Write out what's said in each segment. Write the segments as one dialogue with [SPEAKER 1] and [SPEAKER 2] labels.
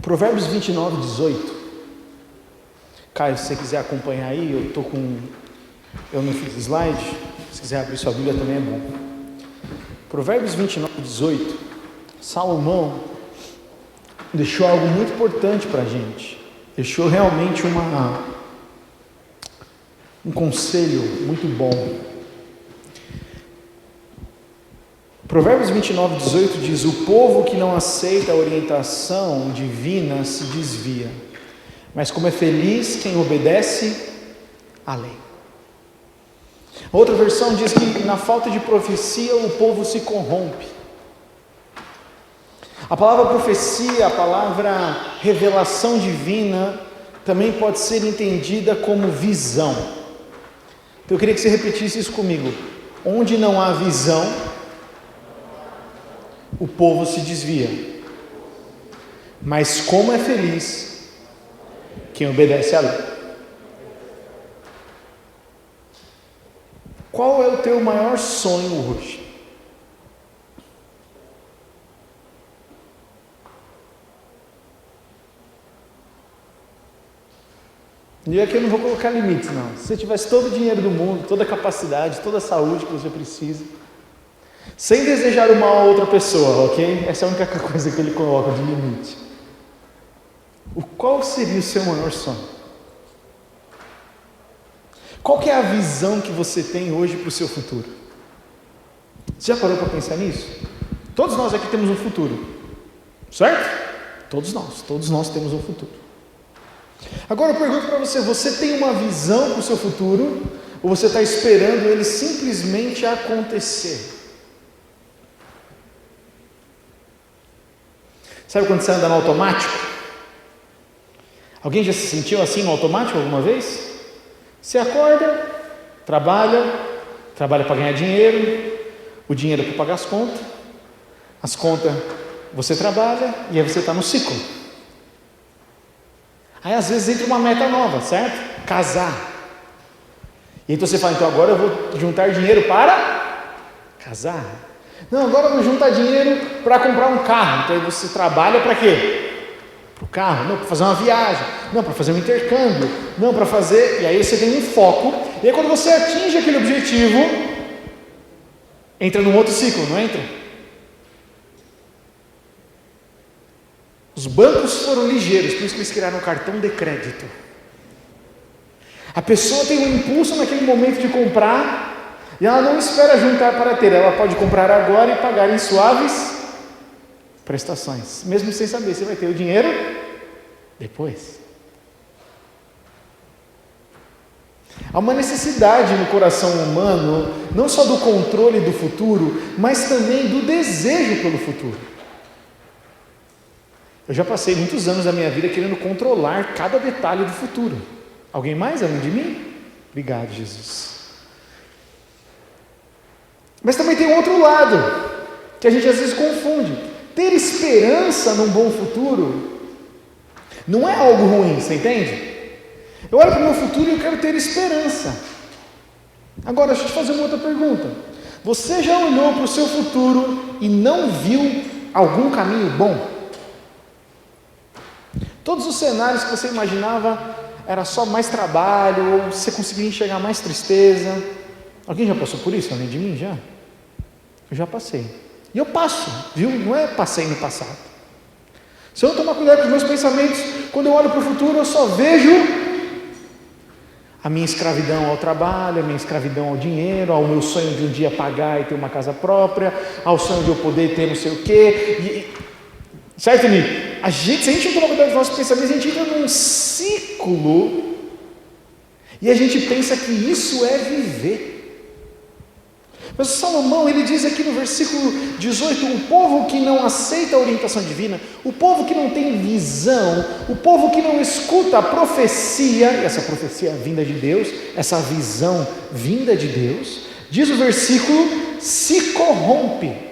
[SPEAKER 1] Provérbios 29, 18. Caio, se você quiser acompanhar aí, eu não fiz slide, se quiser abrir sua Bíblia também é bom. Provérbios 29, 18. Salomão deixou algo muito importante para a gente. Deixou realmente um conselho muito bom. Provérbios 29, 18 diz: o povo que não aceita a orientação divina se desvia, mas como é feliz quem obedece à lei. Outra versão diz que na falta de profecia o povo se corrompe. A palavra profecia, a palavra revelação divina, também pode ser entendida como visão. Então eu queria que você repetisse isso comigo. Onde não há visão, o povo se desvia. Mas como é feliz quem obedece à lei. Qual é o teu maior sonho hoje? E aqui eu não vou colocar limites, não. Se você tivesse todo o dinheiro do mundo, toda a capacidade, toda a saúde que você precisa, sem desejar o mal a outra pessoa, ok? Essa é a única coisa que ele coloca de limite. Qual seria o seu maior sonho? Qual que é a visão que você tem hoje para o seu futuro? Você já parou para pensar nisso? Todos nós aqui temos um futuro, certo? Todos nós temos um futuro. Agora eu pergunto para você, você tem uma visão para o seu futuro, ou você está esperando ele simplesmente acontecer? Sabe quando você anda no automático? Alguém já se sentiu assim no automático alguma vez? Você acorda, trabalha para ganhar dinheiro, o dinheiro é para pagar as contas você trabalha, e aí você está no ciclo. Aí às vezes entra uma meta nova, certo? Casar. E então você fala, então agora eu vou juntar dinheiro para casar. Não, agora eu vou juntar dinheiro para comprar um carro. Então aí você trabalha para quê? Para o carro. Não, para fazer uma viagem. Não, para fazer um intercâmbio. Não, para fazer... E aí você tem um foco. E aí quando você atinge aquele objetivo, entra num outro ciclo, não entra? Os bancos foram ligeiros, por isso que eles criaram o cartão de crédito. A pessoa tem um impulso naquele momento de comprar, e ela não espera juntar para ter, ela pode comprar agora e pagar em suaves prestações, mesmo sem saber se vai ter o dinheiro depois. Há uma necessidade no coração humano, não só do controle do futuro, mas também do desejo pelo futuro. Eu já passei muitos anos da minha vida querendo controlar cada detalhe do futuro. Alguém mais além de mim? Obrigado, Jesus. Mas também tem um outro lado, que a gente às vezes confunde. Ter esperança num bom futuro não é algo ruim, você entende? Eu olho para o meu futuro e eu quero ter esperança. Agora, deixa eu te fazer uma outra pergunta. Você já olhou para o seu futuro e não viu algum caminho bom? Todos os cenários que você imaginava era só mais trabalho, ou você conseguia enxergar mais tristeza. Alguém já passou por isso além de mim? Já? Eu já passei. E eu passo, viu? Não é passei no passado. Se eu não tomar cuidado com os meus pensamentos, quando eu olho para o futuro, eu só vejo a minha escravidão ao trabalho, a minha escravidão ao dinheiro, ao meu sonho de um dia pagar e ter uma casa própria, ao sonho de eu poder ter não sei o quê. Certo, Nico? Se a gente não tomar cuidado dos nossos pensamentos, a gente entra num ciclo e a gente pensa que isso é viver. Mas Salomão, ele diz aqui no versículo 18, o povo que não aceita a orientação divina, o povo que não tem visão, o povo que não escuta a profecia, e essa profecia vinda de Deus, essa visão vinda de Deus, diz o versículo, se corrompe.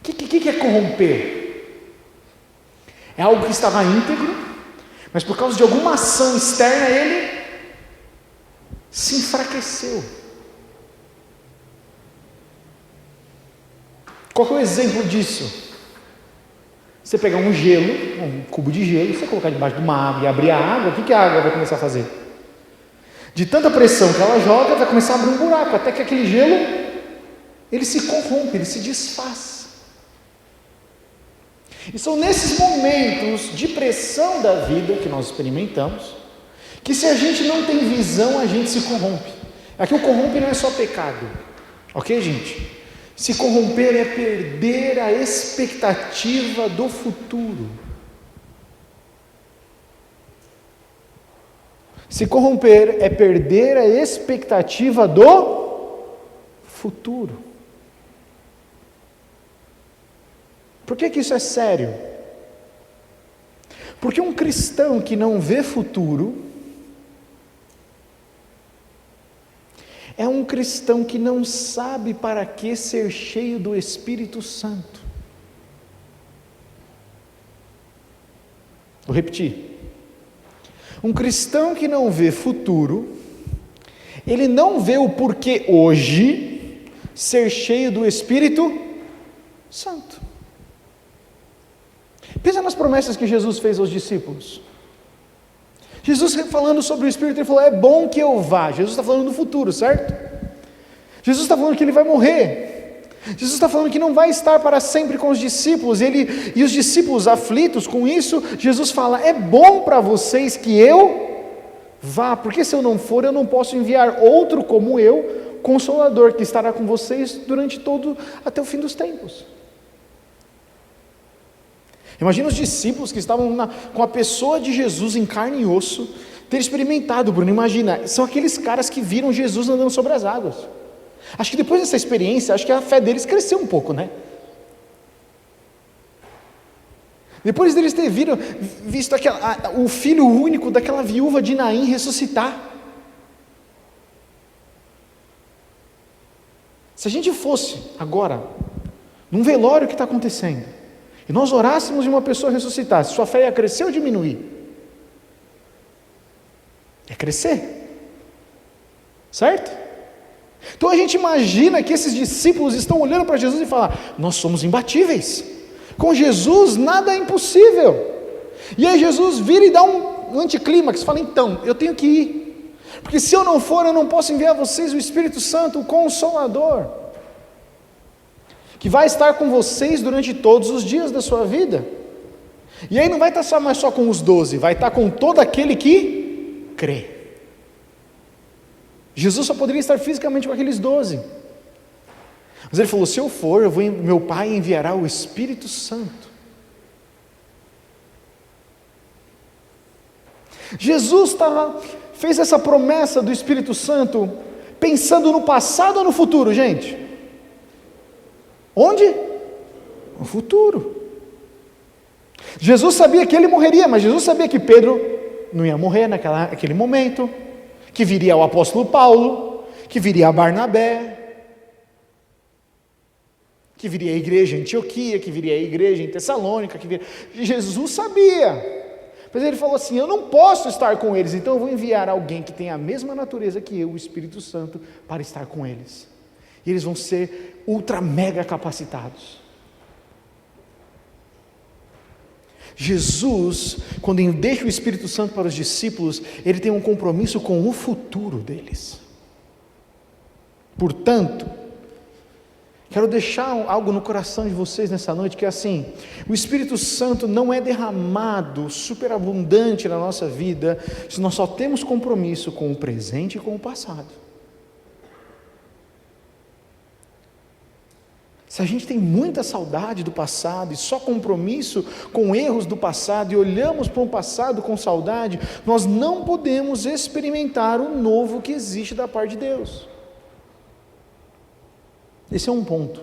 [SPEAKER 1] O que é corromper? É algo que estava íntegro, mas por causa de alguma ação externa ele se enfraqueceu. Qual é o exemplo disso? Você pegar um gelo, um cubo de gelo, você colocar debaixo de uma água e abrir a água, o que a água vai começar a fazer? De tanta pressão que ela joga, vai começar a abrir um buraco, até que aquele gelo, ele se corrompe, ele se desfaz. E são nesses momentos de pressão da vida que nós experimentamos, que se a gente não tem visão, a gente se corrompe. Aqui o corrompe não é só pecado, ok, gente? Se corromper é perder a expectativa do futuro. Se corromper é perder a expectativa do futuro. Por que isso é sério? Porque um cristão que não vê futuro é um cristão que não sabe para que ser cheio do Espírito Santo. Vou repetir. Um cristão que não vê futuro, ele não vê o porquê hoje ser cheio do Espírito Santo. Pensa nas promessas que Jesus fez aos discípulos. Jesus falando sobre o Espírito, ele falou, é bom que eu vá. Jesus está falando do futuro, certo? Jesus está falando que ele vai morrer. Jesus está falando que não vai estar para sempre com os discípulos. E os discípulos aflitos com isso, Jesus fala, é bom para vocês que eu vá, porque se eu não for, eu não posso enviar outro como eu, Consolador, que estará com vocês durante até o fim dos tempos. Imagina os discípulos que estavam com a pessoa de Jesus em carne e osso, ter experimentado, Bruno, imagina, são aqueles caras que viram Jesus andando sobre as águas. Acho que depois dessa experiência, acho que a fé deles cresceu um pouco, né? Depois deles ter visto o filho único daquela viúva de Naim ressuscitar. Se a gente fosse agora, num velório que está acontecendo, e nós orássemos e uma pessoa ressuscitasse, sua fé ia crescer ou diminuir? Ia crescer, certo? Então a gente imagina que esses discípulos estão olhando para Jesus e falam, nós somos imbatíveis, com Jesus nada é impossível. E aí Jesus vira e dá um anticlímax, fala, então, eu tenho que ir, porque se eu não for, eu não posso enviar a vocês o Espírito Santo, o Consolador, que vai estar com vocês durante todos os dias da sua vida. E aí não vai estar mais só com os 12, vai estar com todo aquele que crê. Jesus só poderia estar fisicamente com aqueles 12. Mas ele falou, se eu for, meu Pai enviará o Espírito Santo. Jesus fez essa promessa do Espírito Santo pensando no passado ou no futuro, gente? Onde? No futuro. Jesus sabia que ele morreria, mas Jesus sabia que Pedro não ia morrer naquele momento, que viria o apóstolo Paulo, que viria Barnabé, que viria a igreja em Antioquia, que viria a igreja em Tessalônica, Jesus sabia, mas ele falou assim, eu não posso estar com eles, então eu vou enviar alguém que tem a mesma natureza que eu, o Espírito Santo, para estar com eles, e eles vão ser ultra mega capacitados. Jesus, quando ele deixa o Espírito Santo para os discípulos, ele tem um compromisso com o futuro deles. Portanto, quero deixar algo no coração de vocês nessa noite, que é assim, o Espírito Santo não é derramado superabundante na nossa vida, se nós só temos compromisso com o presente e com o passado. Se a gente tem muita saudade do passado e só compromisso com erros do passado e olhamos para o passado com saudade, nós não podemos experimentar o novo que existe da parte de Deus. Esse é um ponto.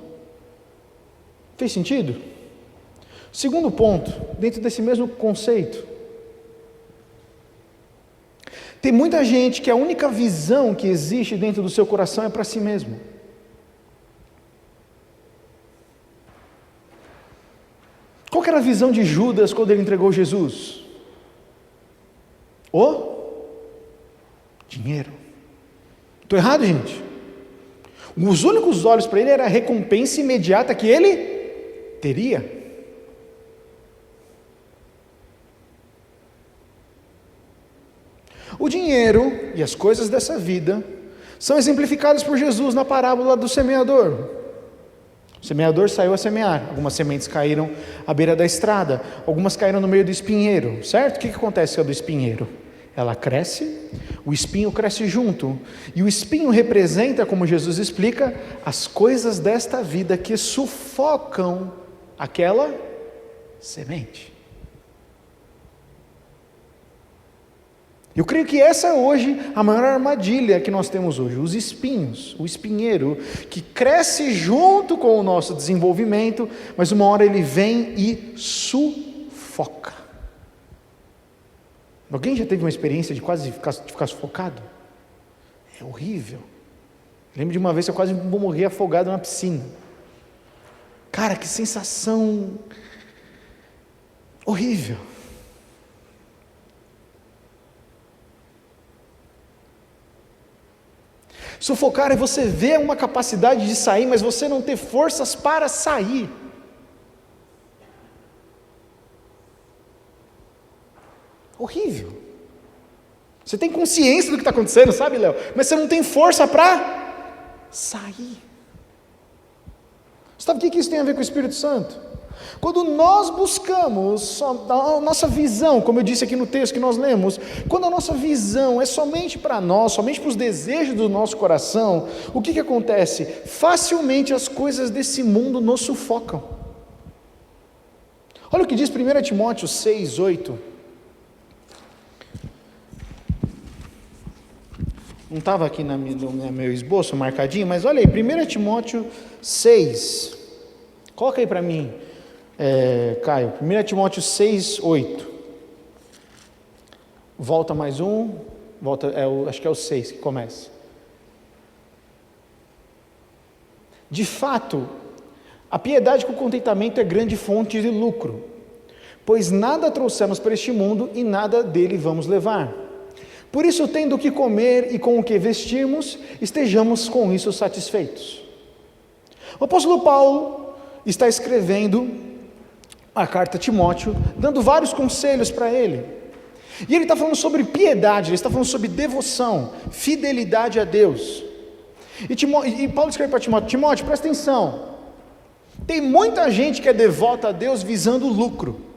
[SPEAKER 1] Fez sentido? Segundo ponto, dentro desse mesmo conceito, tem muita gente que a única visão que existe dentro do seu coração é para si mesmo. Qual que era a visão de Judas quando ele entregou Jesus? O dinheiro. Estou errado, gente? Os únicos olhos para ele era a recompensa imediata que ele teria. O dinheiro e as coisas dessa vida são exemplificados por Jesus na parábola do semeador. O semeador saiu a semear, algumas sementes caíram à beira da estrada, algumas caíram no meio do espinheiro, certo? O que acontece com a do espinheiro? Ela cresce, o espinho cresce junto, e o espinho representa, como Jesus explica, as coisas desta vida que sufocam aquela semente. Eu creio que essa é hoje a maior armadilha que nós temos hoje, os espinhos, o espinheiro, que cresce junto com o nosso desenvolvimento, mas uma hora ele vem e sufoca. Alguém já teve uma experiência de quase ficar sufocado? É horrível. Lembro de uma vez que eu quase morri afogado na piscina. Cara, que sensação horrível. Sufocar é você ver uma capacidade de sair, mas você não ter forças para sair. Horrível. Você tem consciência do que está acontecendo, sabe, Léo? Mas você não tem força para sair. Sabe o que isso tem a ver com o Espírito Santo? Quando nós buscamos a nossa visão, como eu disse aqui no texto que nós lemos, quando a nossa visão é somente para nós, somente para os desejos do nosso coração, o que acontece? Facilmente as coisas desse mundo nos sufocam. Olha o que diz 1 Timóteo 6, 8. Não estava aqui no meu esboço marcadinho, mas olha aí, 1 Timóteo 6. Coloca aí para mim, Caio, 1 Timóteo 6, 8. Volta mais um, acho que é o 6 que começa. De fato, a piedade com contentamento é grande fonte de lucro, pois nada trouxemos para este mundo e nada dele vamos levar. Por isso, tendo o que comer e com o que vestirmos, estejamos com isso satisfeitos. O apóstolo Paulo está escrevendo a carta a Timóteo, dando vários conselhos para ele. E ele está falando sobre piedade, ele está falando sobre devoção, fidelidade a Deus. E Paulo escreve para Timóteo: Timóteo, presta atenção. Tem muita gente que é devota a Deus visando lucro.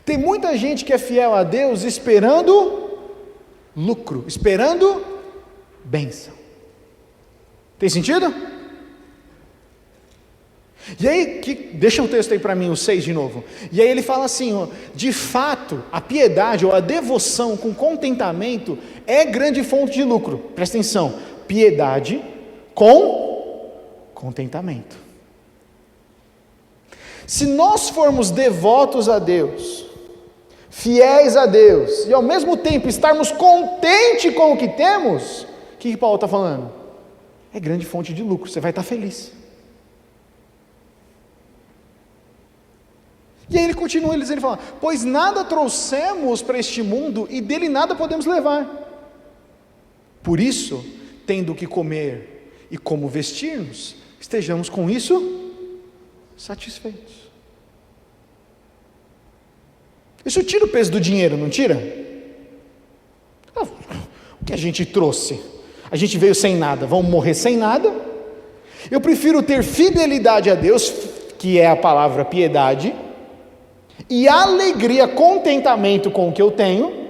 [SPEAKER 1] Tem muita gente que é fiel a Deus esperando lucro, esperando bênção. Tem sentido? E aí, deixa o texto aí para mim, o 6 de novo. E aí ele fala assim, de fato, a piedade ou a devoção com contentamento é grande fonte de lucro. Presta atenção, piedade com contentamento. Se nós formos devotos a Deus, fiéis a Deus, e ao mesmo tempo estarmos contentes com o que temos, o que Paulo está falando? É grande fonte de lucro, você vai estar feliz. E aí ele continua, ele fala: pois nada trouxemos para este mundo e dele nada podemos levar. Por isso, tendo o que comer e como vestir-nos, estejamos com isso satisfeitos. Isso tira o peso do dinheiro, não tira? O que a gente trouxe? A gente veio sem nada, vamos morrer sem nada? Eu prefiro ter fidelidade a Deus, que é a palavra piedade, e alegria, contentamento com o que eu tenho,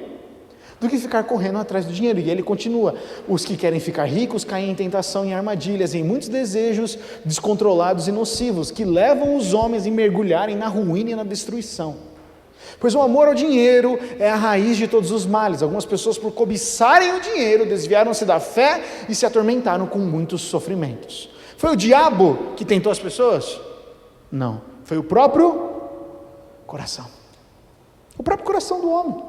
[SPEAKER 1] do que ficar correndo atrás do dinheiro. E ele continua: os que querem ficar ricos caem em tentação, em armadilhas, em muitos desejos descontrolados e nocivos, que levam os homens a mergulharem na ruína e na destruição. Pois o amor ao dinheiro é a raiz de todos os males. Algumas pessoas, por cobiçarem o dinheiro, desviaram-se da fé e se atormentaram com muitos sofrimentos. Foi o diabo que tentou as pessoas? Não, foi o próprio coração. O próprio coração do homem.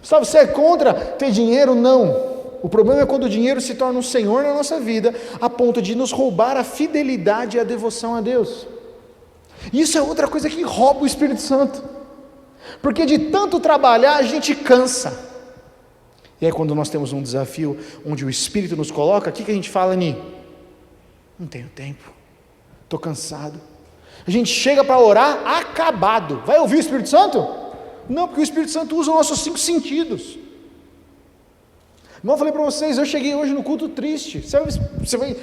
[SPEAKER 1] Sabe, você é contra ter dinheiro? Não. O problema é quando o dinheiro se torna um senhor na nossa vida, a ponto de nos roubar a fidelidade e a devoção a Deus. Isso é outra coisa que rouba o Espírito Santo, porque de tanto trabalhar a gente cansa. E aí quando nós temos um desafio onde o Espírito nos coloca, o que a gente fala, Ni? Não tenho tempo, estou cansado. A gente chega para orar acabado. Vai ouvir o Espírito Santo? Não, porque o Espírito Santo usa os nossos 5 sentidos. Como eu falei para vocês, eu cheguei hoje no culto triste. Você vai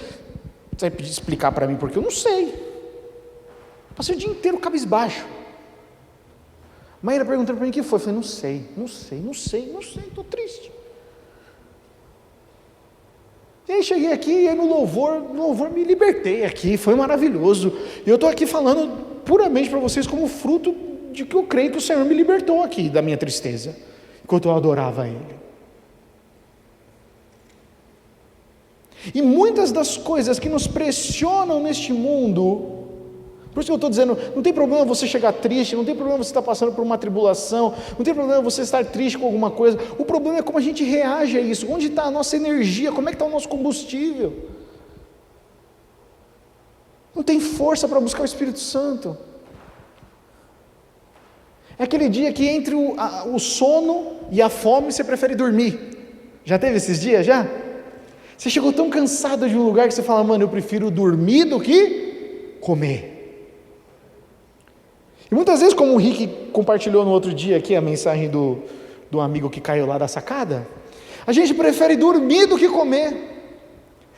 [SPEAKER 1] pedir explicar para mim, porque eu não sei. Passei o dia inteiro cabisbaixo. Maíra perguntando para mim o que foi. Eu falei, não sei, estou triste. E aí cheguei aqui, e aí no louvor me libertei aqui, foi maravilhoso. E eu estou aqui falando puramente para vocês como fruto de que eu creio que o Senhor me libertou aqui da minha tristeza, enquanto eu adorava Ele. E muitas das coisas que nos pressionam neste mundo, por isso que eu estou dizendo, não tem problema você chegar triste, não tem problema você estar passando por uma tribulação, não tem problema você estar triste com alguma coisa, o problema é como a gente reage a isso, onde está a nossa energia, como é que está o nosso combustível. Não tem força para buscar o Espírito Santo. É aquele dia que entre o sono e a fome você prefere dormir. Já teve esses dias, já? Você chegou tão cansado de um lugar que você fala, mano, eu prefiro dormir do que comer. E muitas vezes, como o Rick compartilhou no outro dia aqui, a mensagem do amigo que caiu lá da sacada, a gente prefere dormir do que comer.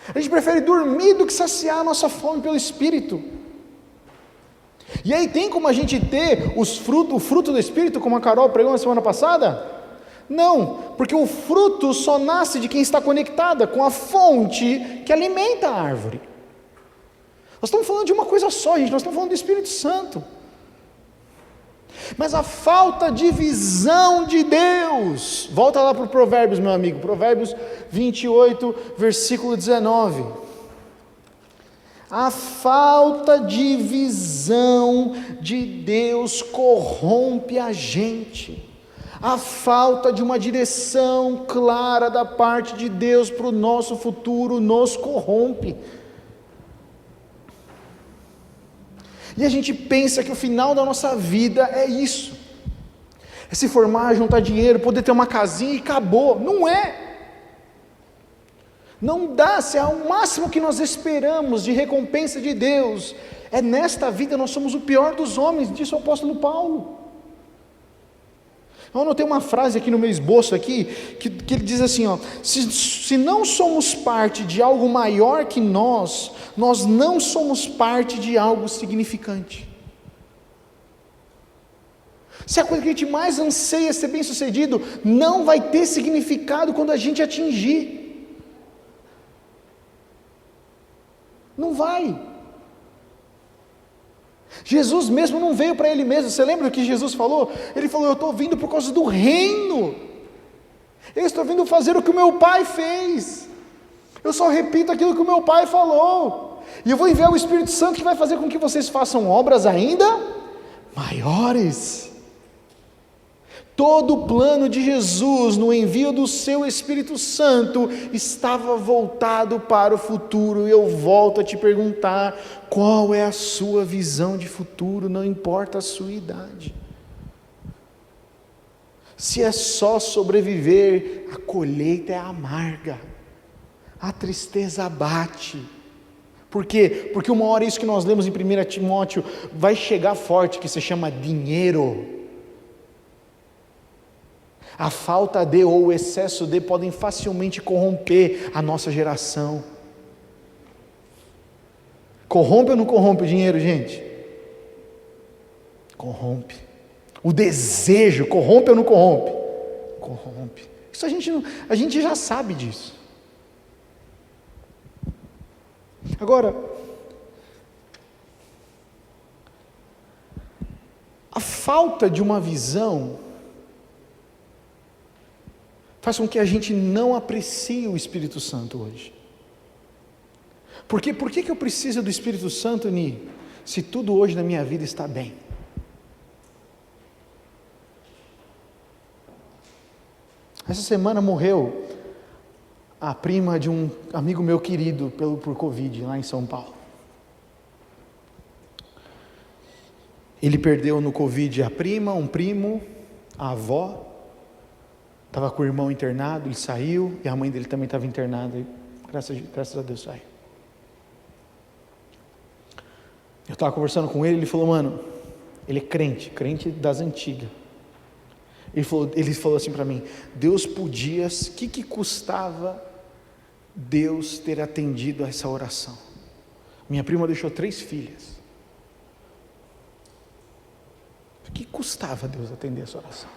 [SPEAKER 1] A gente prefere dormir do que saciar a nossa fome pelo Espírito. E aí tem como a gente ter o fruto do Espírito, como a Carol pregou na semana passada? Não, porque o fruto só nasce de quem está conectada com a fonte que alimenta a árvore. Nós estamos falando de uma coisa só, gente, nós estamos falando do Espírito Santo. Mas a falta de visão de Deus, volta lá para o Provérbios, meu amigo, Provérbios 28, versículo 19. A falta de visão de Deus corrompe a gente. A falta de uma direção clara da parte de Deus para o nosso futuro nos corrompe. E a gente pensa que o final da nossa vida é isso. É se formar, juntar dinheiro, poder ter uma casinha e acabou. Não é. Não dá, se é o máximo que nós esperamos de recompensa de Deus. É nesta vida nós somos o pior dos homens, disse o apóstolo Paulo. Eu anotei uma frase aqui no meu esboço aqui, que ele diz assim, ó, se não somos parte de algo maior que nós não somos parte de algo significante. Se a coisa que a gente mais anseia ser bem sucedido, não vai ter significado quando a gente atingir. Não vai. Jesus mesmo não veio para ele mesmo. Você lembra do que Jesus falou? Ele falou, eu estou vindo por causa do reino. Eu estou vindo fazer o que o meu pai fez. Eu só repito aquilo que o meu pai falou. E eu vou enviar o Espírito Santo que vai fazer com que vocês façam obras ainda maiores. Todo o plano de Jesus no envio do seu Espírito Santo estava voltado para o futuro. E eu volto a te perguntar, qual é a sua visão de futuro? Não importa a sua idade. Se é só sobreviver, a colheita é amarga, a tristeza bate. Por quê? Porque uma hora isso que nós lemos em 1 Timóteo vai chegar forte, que se chama dinheiro. A falta de ou o excesso de podem facilmente corromper a nossa geração. Corrompe ou não corrompe o dinheiro, gente? Corrompe. O desejo, corrompe ou não corrompe? Corrompe. Isso a gente já sabe disso. Agora, a falta de uma visão faz com que a gente não aprecie o Espírito Santo hoje. Por que eu preciso do Espírito Santo, Ni, se tudo hoje na minha vida está bem? Essa semana morreu a prima de um amigo meu querido por Covid, lá em São Paulo. Ele perdeu no Covid a prima, um primo, a avó, estava com o irmão internado, ele saiu, e a mãe dele também estava internada, e graças a Deus saiu. Eu estava conversando com ele falou, mano, ele é crente das antigas. Ele falou assim para mim: Deus podia, o que custava Deus ter atendido a essa oração? Minha prima deixou 3 filhas. O que custava Deus atender essa oração?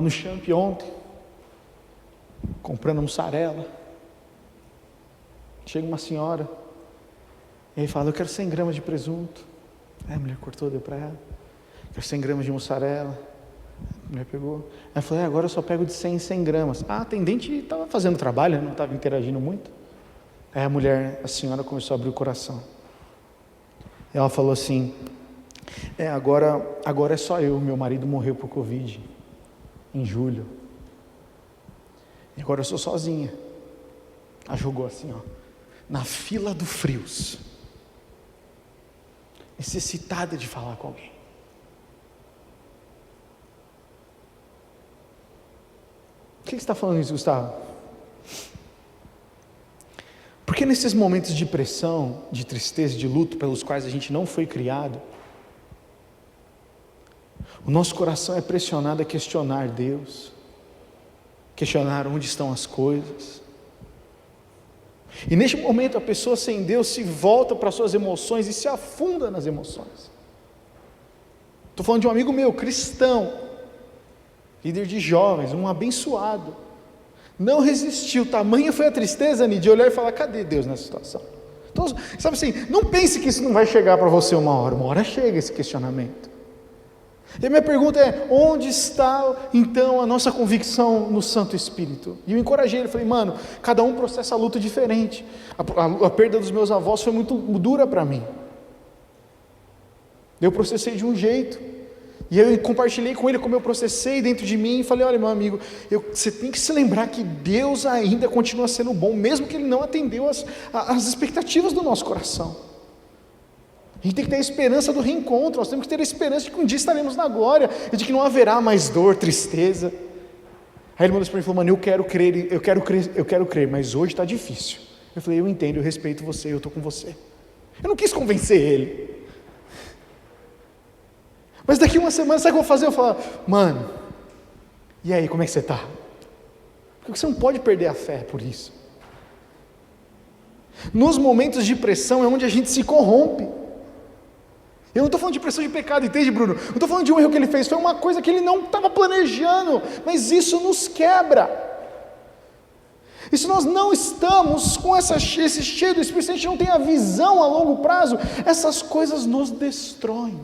[SPEAKER 1] No Champ ontem, comprando mussarela, chega uma senhora, e aí fala: eu quero 100 gramas de presunto. Aí a mulher cortou, deu para ela. Quero 100 gramas de mussarela. A mulher pegou. Aí falou: agora eu só pego de 100 em 100 gramas. A atendente estava fazendo trabalho, não estava interagindo muito. Aí a senhora começou a abrir o coração. Ela falou assim: agora é só eu, meu marido morreu por Covid, em julho. E agora eu sou sozinha. Ela jogou assim, na fila do frios, necessitada de falar com alguém. Por que você está falando isso, Gustavo? Porque nesses momentos de pressão, de tristeza, de luto, pelos quais a gente não foi criado, o nosso coração é pressionado a questionar Deus, questionar onde estão as coisas. E neste momento a pessoa sem Deus se volta para suas emoções e se afunda nas emoções. Estou falando de um amigo meu, cristão, líder de jovens, um abençoado. Não resistiu, tamanha foi a tristeza, de olhar e falar: cadê Deus nessa situação? Então, sabe assim, não pense que isso não vai chegar para você uma hora chega esse questionamento. E a minha pergunta é: onde está então a nossa convicção no Santo Espírito? E eu encorajei ele, falei: mano, cada um processa a luta diferente. A perda dos meus avós foi muito dura para mim. Eu processei de um jeito. E eu compartilhei com ele como eu processei dentro de mim, e falei: olha, meu amigo, você tem que se lembrar que Deus ainda continua sendo bom, mesmo que Ele não atendeu as expectativas do nosso coração. A gente tem que ter a esperança do reencontro, nós temos que ter a esperança de que um dia estaremos na glória, e de que não haverá mais dor, tristeza. Aí ele mandou para mim e falou: mano, eu quero crer, mas hoje está difícil. Eu falei: eu entendo, eu respeito você, eu estou com você. Eu não quis convencer ele. Mas daqui uma semana, sabe o que eu vou fazer? Eu vou falar: mano, e aí, como é que você está? Porque você não pode perder a fé por isso. Nos momentos de pressão é onde a gente se corrompe. Eu não estou falando de pressão de pecado, entende, Bruno? Não estou falando de um erro que ele fez, foi uma coisa que ele não estava planejando, mas isso nos quebra. E se nós não estamos com esse cheio do Espírito, se a gente não tem a visão a longo prazo, essas coisas nos destroem.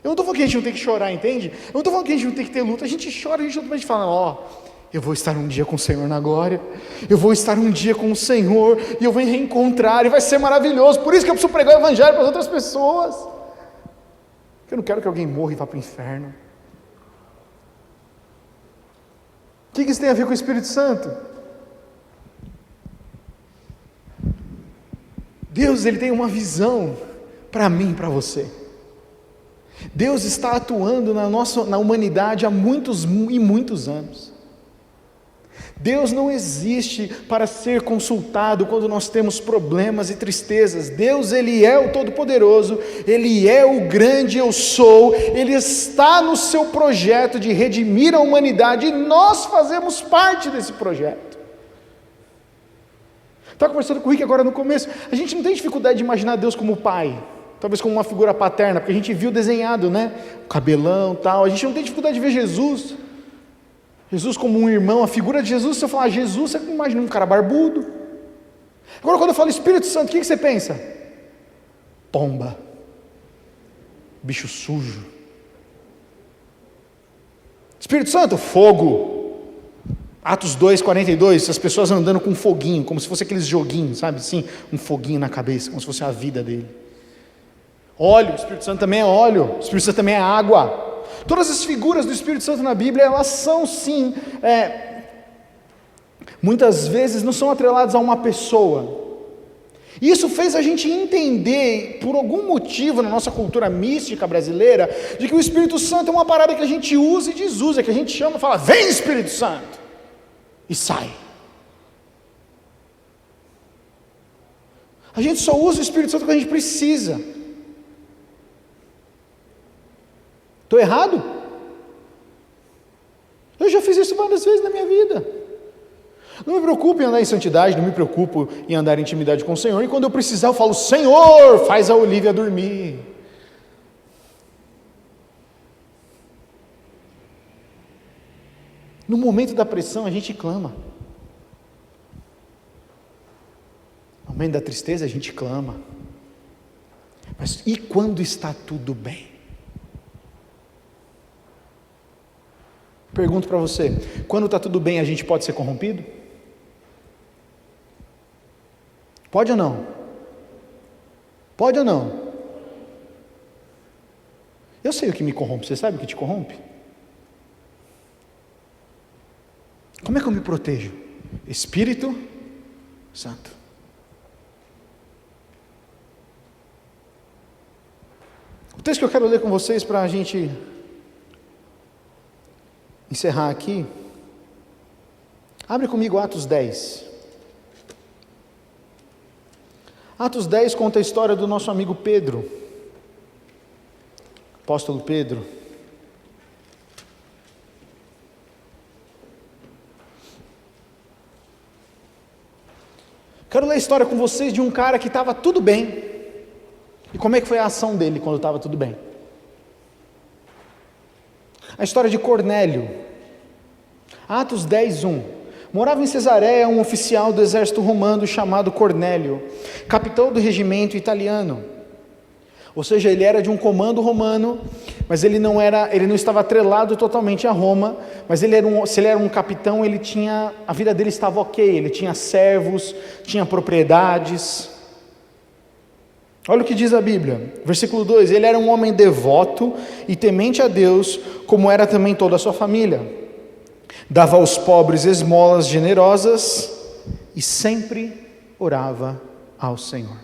[SPEAKER 1] Eu não estou falando que a gente não tem que chorar, entende? Eu não estou falando que a gente não tem que ter luta. A gente chora, a gente não fala: eu vou estar um dia com o Senhor na glória, eu vou estar um dia com o Senhor, e eu vou reencontrar, e vai ser maravilhoso. Por isso que eu preciso pregar o Evangelho para as outras pessoas. Eu não quero que alguém morra e vá para o inferno. O que isso tem a ver com o Espírito Santo? Deus, Ele tem uma visão para mim e para você. Deus está atuando na humanidade há muitos e muitos anos. Deus não existe para ser consultado quando nós temos problemas e tristezas. Deus, Ele é o Todo-Poderoso, Ele é o grande eu sou, Ele está no seu projeto de redimir a humanidade e nós fazemos parte desse projeto. Estava conversando com o Rick agora no começo, a gente não tem dificuldade de imaginar Deus como pai, talvez como uma figura paterna, porque a gente viu desenhado, né? O cabelão e tal. A gente não tem dificuldade de ver Jesus como um irmão, a figura de Jesus. Se eu falar Jesus, você imagina um cara barbudo. Agora, quando eu falo Espírito Santo, o que você pensa? Pomba, bicho sujo. Espírito Santo, fogo. Atos 2:42, as pessoas andando com um foguinho, como se fosse aqueles joguinhos, sabe assim, um foguinho na cabeça, como se fosse a vida dele. Óleo, o Espírito Santo também é óleo, o Espírito Santo também é água. Todas as figuras do Espírito Santo na Bíblia, elas são sim, muitas vezes não são atreladas a uma pessoa. Isso fez a gente entender, por algum motivo na nossa cultura mística brasileira, de que o Espírito Santo é uma parada que a gente usa e desusa, que a gente chama e fala: vem Espírito Santo, e sai. A gente só usa o Espírito Santo quando a gente precisa. Estou errado. Eu já fiz isso várias vezes na minha vida. Não me preocupo em andar em santidade, não me preocupo em andar em intimidade com o Senhor, e quando eu precisar eu falo: Senhor, faz a Olívia dormir. No momento da pressão a gente clama. No momento da tristeza a gente clama. Mas e quando está tudo bem? Pergunto para você: quando está tudo bem a gente pode ser corrompido? Pode ou não? Pode ou não? Eu sei o que me corrompe, você sabe o que te corrompe? Como é que eu me protejo? Espírito Santo. O texto que eu quero ler com vocês para a gente encerrar aqui, abre comigo Atos 10. Atos 10 conta a história do nosso amigo Pedro, apóstolo Pedro. Quero ler a história com vocês de um cara que estava tudo bem. E como é que foi a ação dele quando estava tudo bem? A história de Cornélio. Atos 10, 1. Morava em Cesareia um oficial do exército romano chamado Cornélio, capitão do regimento italiano. Ou seja, ele era de um comando romano, mas ele não estava atrelado totalmente a Roma, mas se ele era um capitão, a vida dele estava ok, ele tinha servos, tinha propriedades. Olha o que diz a Bíblia, versículo 2: ele era um homem devoto e temente a Deus, como era também toda a sua família. Dava aos pobres esmolas generosas e sempre orava ao Senhor.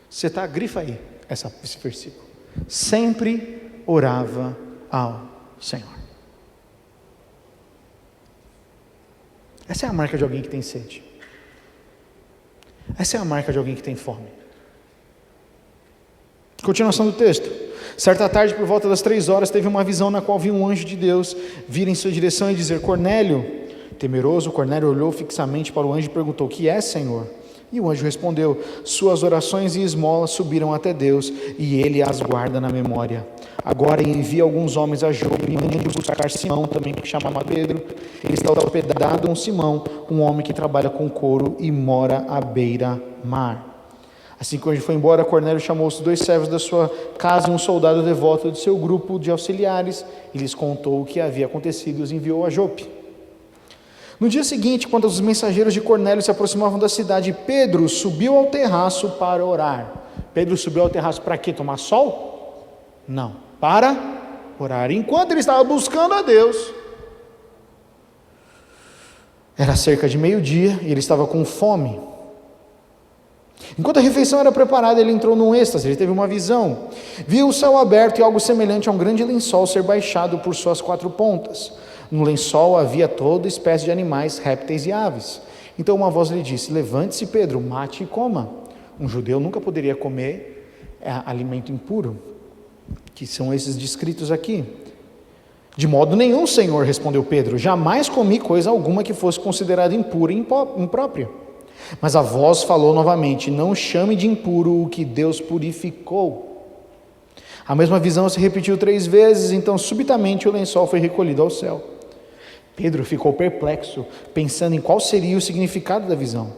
[SPEAKER 1] Você está, grifa aí esse versículo. Sempre orava ao Senhor. Essa é a marca de alguém que tem sede. Essa é a marca de alguém que tem fome. Continuação do texto. Certa tarde, por volta das 3 horas, teve uma visão na qual viu um anjo de Deus vir em sua direção e dizer: Cornélio. Temeroso, Cornélio olhou fixamente para o anjo e perguntou: que é, Senhor? E o anjo respondeu: suas orações e esmolas subiram até Deus, e Ele as guarda na memória. Agora envia alguns homens a Jope e mande buscar Simão, também chamado Pedro. Ele está hospedado com Simão, um homem que trabalha com couro e mora à beira-mar. Assim que o anjo foi embora, Cornélio chamou os 2 servos da sua casa e um soldado devoto do seu grupo de auxiliares, e lhes contou o que havia acontecido e os enviou a Jope. No dia seguinte, quando os mensageiros de Cornélio se aproximavam da cidade, Pedro subiu ao terraço para orar. Pedro subiu ao terraço para quê? Tomar sol? Não, para orar. Enquanto ele estava buscando a Deus, era cerca de meio-dia e ele estava com fome. Enquanto a refeição era preparada, ele entrou num êxtase, ele teve uma visão. Viu o céu aberto e algo semelhante a um grande lençol ser baixado por suas 4 pontas. No lençol havia toda espécie de animais, répteis e aves. Então uma voz lhe disse: levante-se, Pedro, mate e coma. Um judeu nunca poderia comer alimento impuro, que são esses descritos aqui. De modo nenhum, Senhor, respondeu Pedro, jamais comi coisa alguma que fosse considerada impura e imprópria. Mas a voz falou novamente: não chame de impuro o que Deus purificou. A mesma visão se repetiu 3 vezes, então subitamente o lençol foi recolhido ao céu. Pedro ficou perplexo, pensando em qual seria o significado da visão.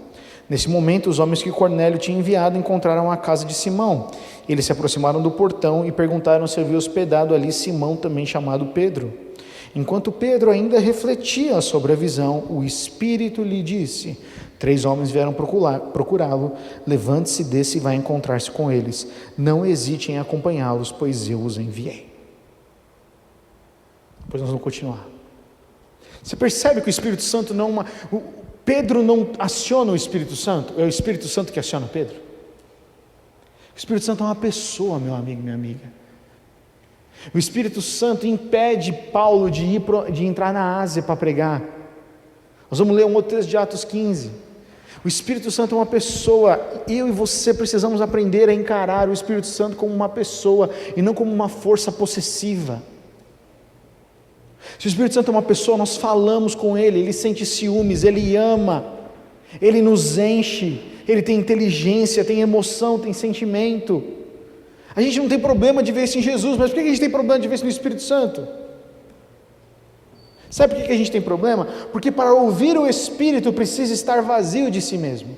[SPEAKER 1] Nesse momento, os homens que Cornélio tinha enviado encontraram a casa de Simão. Eles se aproximaram do portão e perguntaram se havia hospedado ali Simão, também chamado Pedro. Enquanto Pedro ainda refletia sobre a visão, o Espírito lhe disse: 3 homens vieram procurá-lo, levante-se, desça e vai encontrar-se com eles. Não hesite em acompanhá-los, pois eu os enviei. Depois nós vamos continuar. Você percebe que o Espírito Santo não... Pedro não aciona o Espírito Santo, é o Espírito Santo que aciona Pedro. O Espírito Santo é uma pessoa, meu amigo, minha amiga. O Espírito Santo impede Paulo de entrar na Ásia para pregar. Nós vamos ler um outro texto de Atos 15. O Espírito Santo é uma pessoa. Eu e você precisamos aprender a encarar o Espírito Santo como uma pessoa e não como uma força possessiva. Se o Espírito Santo é uma pessoa, nós falamos com Ele, Ele sente ciúmes, Ele ama, Ele nos enche, Ele tem inteligência, tem emoção, tem sentimento. A gente não tem problema de ver isso em Jesus, mas por que a gente tem problema de ver isso no Espírito Santo? Sabe por que a gente tem problema? Porque para ouvir o Espírito precisa estar vazio de si mesmo.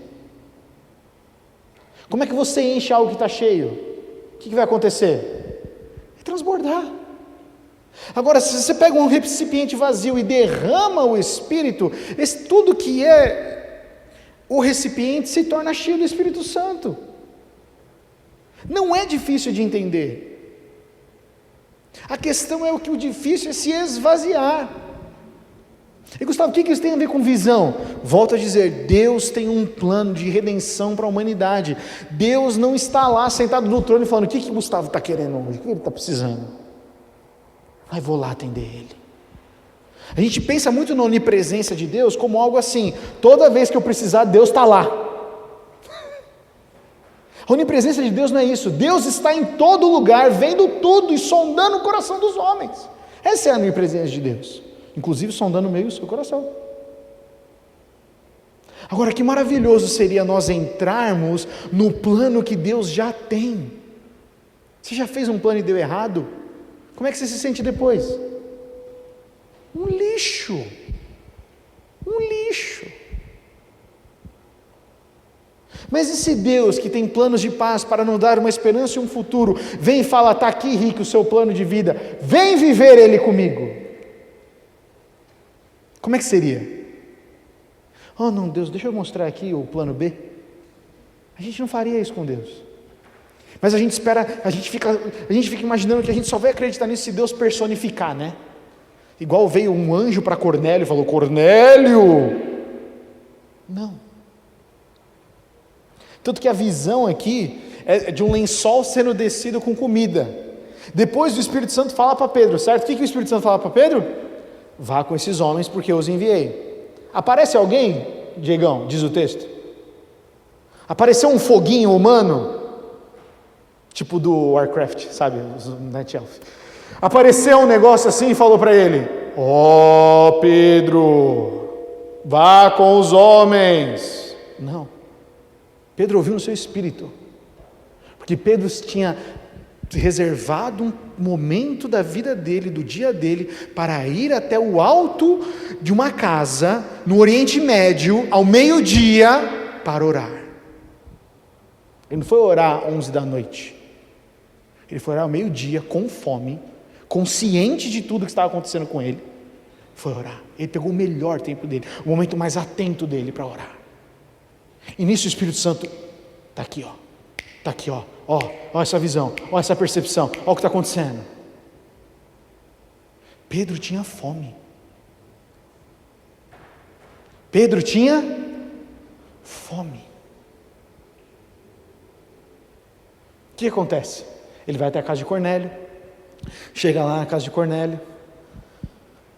[SPEAKER 1] Como é que você enche algo que está cheio? O que vai acontecer? Vai transbordar. Agora, se você pega um recipiente vazio e derrama o Espírito, tudo que é o recipiente se torna cheio do Espírito Santo. Não é difícil de entender. A questão é que o difícil é se esvaziar. E Gustavo, o que isso tem a ver com visão? Volto a dizer, Deus tem um plano de redenção para a humanidade. Deus não está lá sentado no trono e falando, o que Gustavo está querendo hoje? O que ele está precisando? Aí vou lá atender ele. A gente pensa muito na onipresença de Deus como algo assim, toda vez que eu precisar, Deus está lá. A onipresença de Deus não é isso. Deus está em todo lugar, vendo tudo e sondando o coração dos homens. Essa é a onipresença de Deus, inclusive sondando o meio do seu coração. Agora, que maravilhoso seria nós entrarmos no plano que Deus já tem. Você já fez um plano e deu errado? Como é que você se sente depois? Um lixo. Um lixo. Mas e se Deus, que tem planos de paz para nos dar uma esperança e um futuro, vem e fala, está aqui, Rick, o seu plano de vida, vem viver ele comigo? Como é que seria? Oh não, Deus, deixa eu mostrar aqui o plano B. A gente não faria isso com Deus. Mas a gente espera, a gente fica imaginando que a gente só vai acreditar nisso se Deus personificar, né? Igual veio um anjo para Cornélio e falou, Cornélio! Não. Tanto que a visão aqui é de um lençol sendo descido com comida. Depois o Espírito Santo fala para Pedro, certo? O que o Espírito Santo fala para Pedro? Vá com esses homens porque eu os enviei. Aparece alguém, Diegão, diz o texto? Apareceu um foguinho humano? Tipo do Warcraft, sabe? Os Night Elf. Apareceu um negócio assim e falou para ele, ó Pedro, vá com os homens. Não. Pedro ouviu no seu espírito, porque Pedro tinha reservado um momento da vida dele, do dia dele, para ir até o alto de uma casa, no Oriente Médio, ao meio-dia, para orar. Ele não foi orar 11 da noite, ele foi orar ao meio-dia, com fome, consciente de tudo que estava acontecendo com ele, foi orar. Ele pegou o melhor tempo dele, o momento mais atento dele para orar. E nisso o Espírito Santo está aqui, ó essa visão, ó essa percepção, ó o que está acontecendo. Pedro tinha fome. Pedro tinha fome. O que acontece? Ele vai até a casa de Cornélio, chega lá na casa de Cornélio,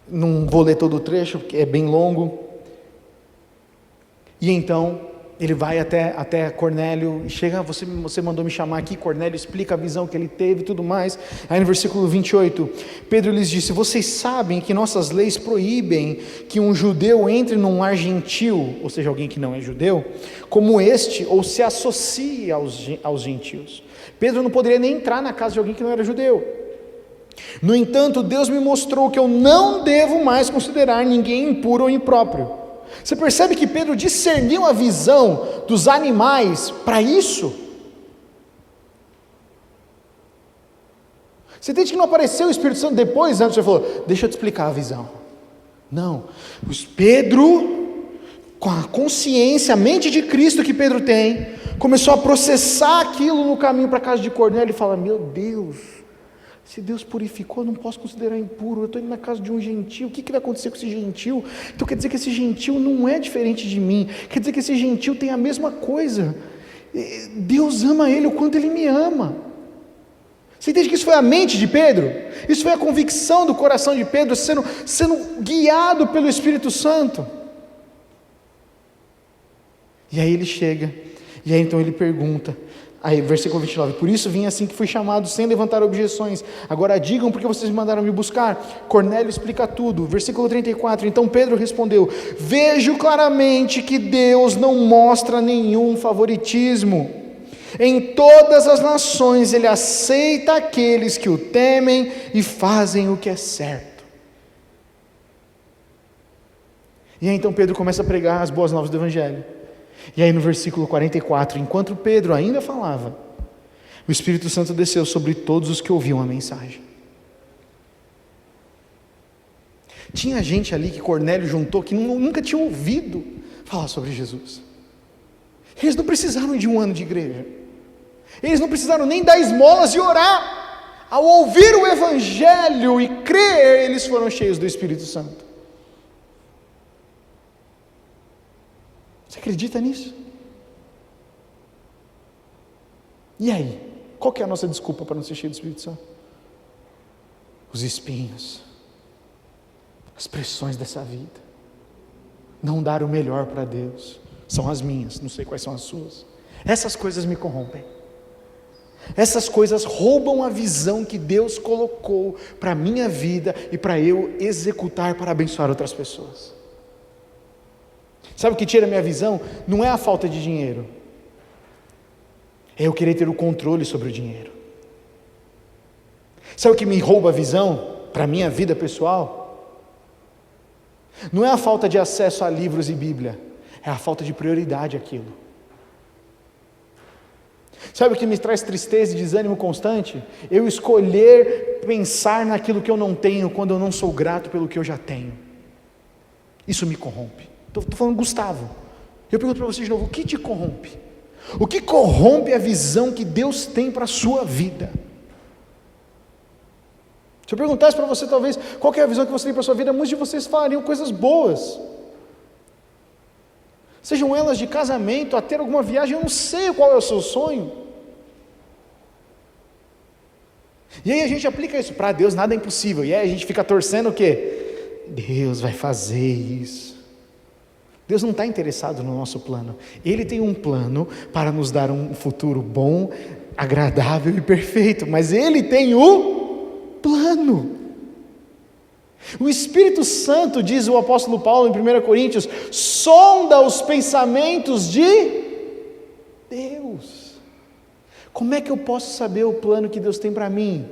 [SPEAKER 1] não vou ler todo o trecho, porque é bem longo, e então ele vai até Cornélio, e chega, você mandou me chamar aqui, Cornélio explica a visão que ele teve e tudo mais. Aí no versículo 28, Pedro lhes disse, vocês sabem que nossas leis proíbem que um judeu entre num lar gentil, ou seja, alguém que não é judeu, como este, ou se associe aos gentios. Pedro não poderia nem entrar na casa de alguém que não era judeu. No entanto, Deus me mostrou que eu não devo mais considerar ninguém impuro ou impróprio. Você percebe que Pedro discerniu a visão dos animais para isso? Você entende que não apareceu o Espírito Santo depois, antes você falou, deixa eu te explicar a visão. Não, Pedro, com a consciência, a mente de Cristo que Pedro tem, começou a processar aquilo no caminho para a casa de Cornélio e fala, meu Deus, se Deus purificou, eu não posso considerar impuro, eu estou indo na casa de um gentil, o que vai acontecer com esse gentil? Então quer dizer que esse gentil não é diferente de mim, quer dizer que esse gentil tem a mesma coisa, Deus ama ele o quanto ele me ama. Você entende que isso foi a mente de Pedro? Isso foi a convicção do coração de Pedro, sendo guiado pelo Espírito Santo. E aí ele chega, e aí então ele pergunta, Aí, versículo 29, por isso vim assim que fui chamado, sem levantar objeções. Agora digam porque vocês me mandaram me buscar. Cornélio explica tudo. Versículo 34, então Pedro respondeu: vejo claramente que Deus não mostra nenhum favoritismo. Em todas as nações Ele aceita aqueles que o temem e fazem o que é certo. E aí então Pedro começa a pregar as boas novas do Evangelho. E aí no versículo 44, enquanto Pedro ainda falava, o Espírito Santo desceu sobre todos os que ouviam a mensagem. Tinha gente ali que Cornélio juntou que nunca tinha ouvido falar sobre Jesus. Eles não precisaram de um ano de igreja. Eles não precisaram nem dar esmolas e orar. Ao ouvir o Evangelho e crer, eles foram cheios do Espírito Santo. Você acredita nisso? E aí? Qual que é a nossa desculpa para não ser cheio do Espírito Santo? Os espinhos, as pressões dessa vida, não dar o melhor para Deus, são as minhas, não sei quais são as suas. Essas coisas me corrompem. Essas coisas roubam a visão que Deus colocou para a minha vida e para eu executar para abençoar outras pessoas. Sabe o que tira a minha visão? Não é a falta de dinheiro, é eu querer ter o controle sobre o dinheiro. Sabe o que me rouba a visão para a minha vida pessoal? Não é a falta de acesso a livros e Bíblia, é a falta de prioridade àquilo. Sabe o que me traz tristeza e desânimo constante? Eu escolher pensar naquilo que eu não tenho, quando eu não sou grato pelo que eu já tenho. Isso me corrompe. Estou falando Gustavo. Eu pergunto para você de novo, o que te corrompe? O que corrompe a visão que Deus tem para a sua vida? Se eu perguntasse para você talvez, qual que é a visão que você tem para a sua vida, muitos de vocês falariam coisas boas. Sejam elas de casamento, a ter alguma viagem, eu não sei qual é o seu sonho. E aí a gente aplica isso, para Deus nada é impossível, e aí a gente fica torcendo o quê? Deus vai fazer isso. Deus não está interessado no nosso plano, Ele tem um plano para nos dar um futuro bom, agradável e perfeito, mas Ele tem o plano. O Espírito Santo, diz o apóstolo Paulo em 1 Coríntios, sonda os pensamentos de Deus. Como é que eu posso saber o plano que Deus tem para mim?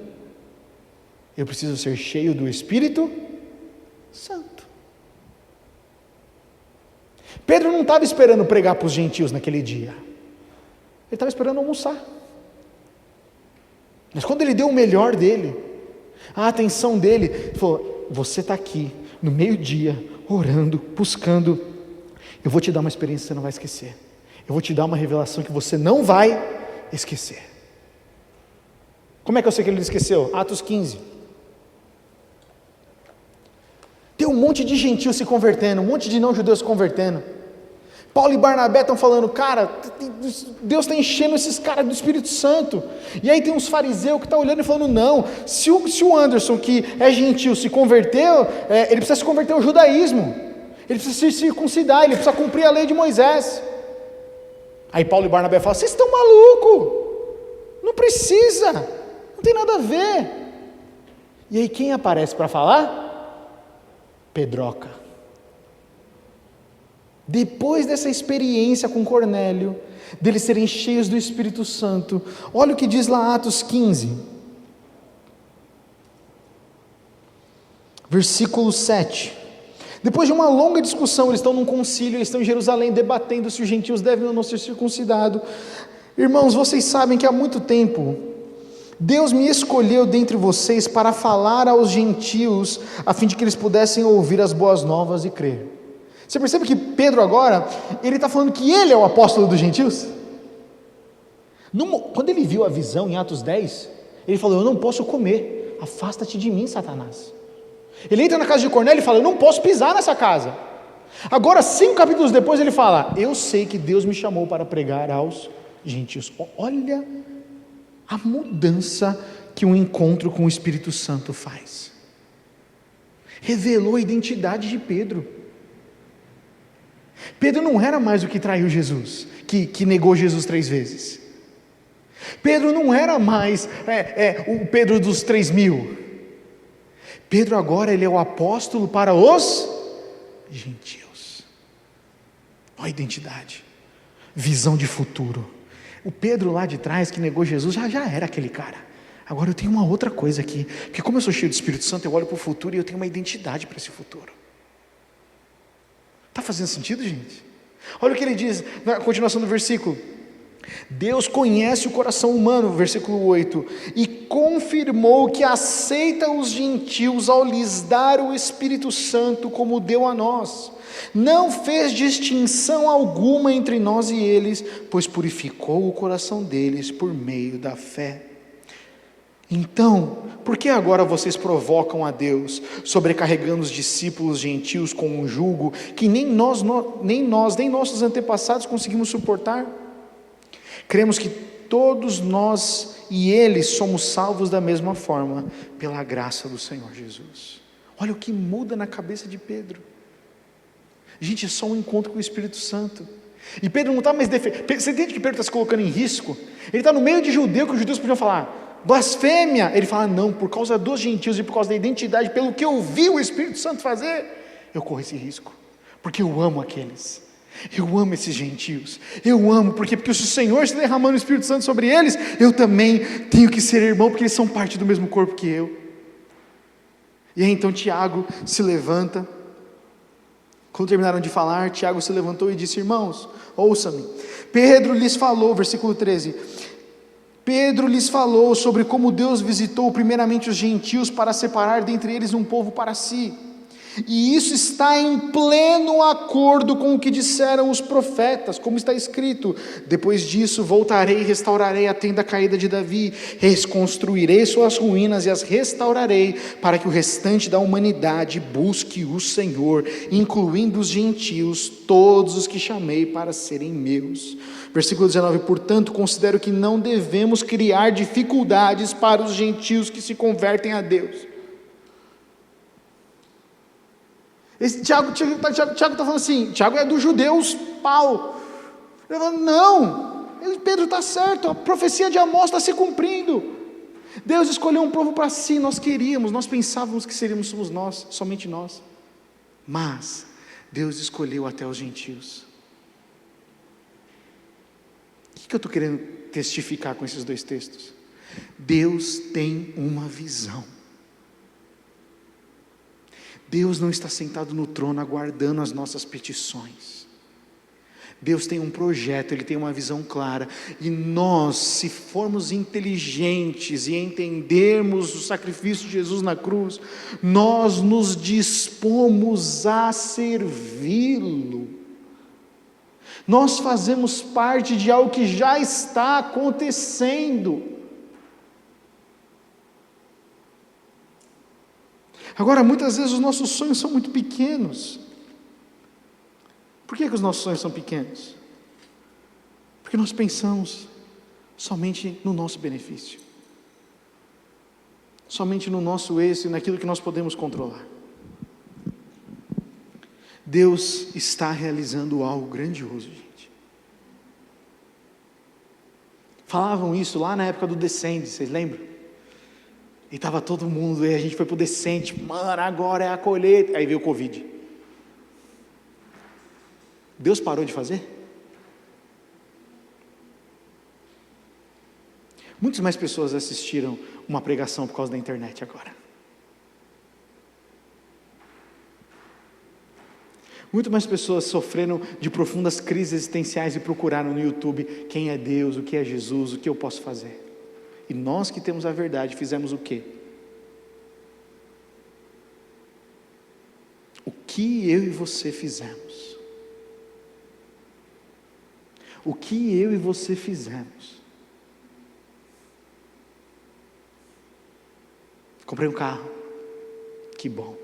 [SPEAKER 1] Eu preciso ser cheio do Espírito Santo. Pedro não estava esperando pregar para os gentios naquele dia, ele estava esperando almoçar. Mas quando ele deu o melhor dele, a atenção dele, ele falou: você está aqui no meio-dia, orando, buscando, eu vou te dar uma experiência que você não vai esquecer, eu vou te dar uma revelação que você não vai esquecer. Como é que eu sei que ele não esqueceu? Atos 15. Tem um monte de gentios se convertendo, um monte de não-judeus se convertendo. Paulo e Barnabé estão falando, cara, Deus está enchendo esses caras do Espírito Santo. E aí tem uns fariseus que estão olhando e falando, não, se o Anderson, que é gentil, se converteu, ele precisa se converter ao judaísmo, ele precisa se circuncidar, ele precisa cumprir a lei de Moisés. Aí Paulo e Barnabé falam, vocês estão malucos, não precisa, não tem nada a ver. E aí quem aparece para falar? Pedroca. Depois dessa experiência com Cornélio, deles serem cheios do Espírito Santo, olha o que diz lá Atos 15, versículo 7. Depois de uma longa discussão, eles estão num concílio, eles estão em Jerusalém debatendo se os gentios devem ou não ser circuncidados. Irmãos, vocês sabem que há muito tempo Deus me escolheu dentre vocês para falar aos gentios, a fim de que eles pudessem ouvir as boas novas e crer. Você percebe que Pedro agora, ele está falando que ele é o apóstolo dos gentios? Quando ele viu a visão em Atos 10, ele falou, eu não posso comer, afasta-te de mim, Satanás. Ele entra na casa de Cornélio e fala, eu não posso pisar nessa casa. Agora 5 capítulos depois ele fala, eu sei que Deus me chamou para pregar aos gentios. Olha a mudança que um encontro com o Espírito Santo faz. Revelou a identidade de Pedro. Pedro não era mais o que traiu Jesus, que negou Jesus 3 vezes. Pedro não era mais o Pedro dos 3.000. Pedro agora ele é o apóstolo para os gentios. Olha a identidade, visão de futuro. O Pedro lá de trás que negou Jesus já era aquele cara. Agora eu tenho uma outra coisa aqui, porque como eu sou cheio do Espírito Santo, eu olho para o futuro e eu tenho uma identidade para esse futuro. Está fazendo sentido, gente? Olha o que ele diz na continuação do versículo. Deus conhece o coração humano, versículo 8, e confirmou que aceita os gentios ao lhes dar o Espírito Santo como deu a nós. Não fez distinção alguma entre nós e eles, pois purificou o coração deles por meio da fé. Então, por que agora vocês provocam a Deus, sobrecarregando os discípulos gentios com um jugo que nem nossos antepassados conseguimos suportar? Cremos que todos nós e eles somos salvos da mesma forma, pela graça do Senhor Jesus. Olha o que muda na cabeça de Pedro. Gente, é só um encontro com o Espírito Santo. E Pedro não está mais você entende que Pedro está se colocando em risco? Ele está no meio de judeu, que os judeus podiam falar blasfêmia. Ele fala, não, por causa dos gentios e por causa da identidade, pelo que eu vi o Espírito Santo fazer, eu corro esse risco, porque eu amo aqueles. Eu amo esses gentios, eu amo, porque se o Senhor está derramando o Espírito Santo sobre eles, eu também tenho que ser irmão, porque eles são parte do mesmo corpo que eu. E aí então Tiago se levanta. Quando terminaram de falar, Tiago se levantou e disse, irmãos, ouçam-me. Pedro lhes falou, versículo 13, Pedro lhes falou sobre como Deus visitou primeiramente os gentios para separar dentre eles um povo para si. E isso está em pleno acordo com o que disseram os profetas, como está escrito, depois disso voltarei e restaurarei a tenda caída de Davi, reconstruirei suas ruínas e as restaurarei, para que o restante da humanidade busque o Senhor, incluindo os gentios, todos os que chamei para serem meus. Versículo 19, portanto considero que não devemos criar dificuldades para os gentios que se convertem a Deus. Tiago está falando assim, Tiago é dos judeus, pau. Ele fala, não, Pedro está certo, a profecia de Amós está se cumprindo. Deus escolheu um povo para si, nós pensávamos que somos nós, somente nós. Mas Deus escolheu até os gentios. O que eu estou querendo testificar com esses dois textos? Deus tem uma visão. Deus não está sentado no trono aguardando as nossas petições. Deus tem um projeto, Ele tem uma visão clara, e nós, se formos inteligentes e entendermos o sacrifício de Jesus na cruz, nós nos dispomos a servi-lo. Nós fazemos parte de algo que já está acontecendo. Agora, muitas vezes os nossos sonhos são muito pequenos. Por que os nossos sonhos são pequenos? Porque nós pensamos somente no nosso benefício, somente no nosso êxito, naquilo que nós podemos controlar. Deus está realizando algo grandioso, gente. Falavam isso lá na época do Descende, vocês lembram? E estava todo mundo, e a gente foi para o Descende, mano, agora é a colheita. Aí veio o Covid. Deus parou de fazer? Muitas mais pessoas assistiram uma pregação por causa da internet agora. Muito mais pessoas sofreram de profundas crises existenciais e procuraram no YouTube quem é Deus, o que é Jesus, o que eu posso fazer. E nós que temos a verdade, fizemos o quê? O que eu e você fizemos? O que eu e você fizemos? Comprei um carro, que bom.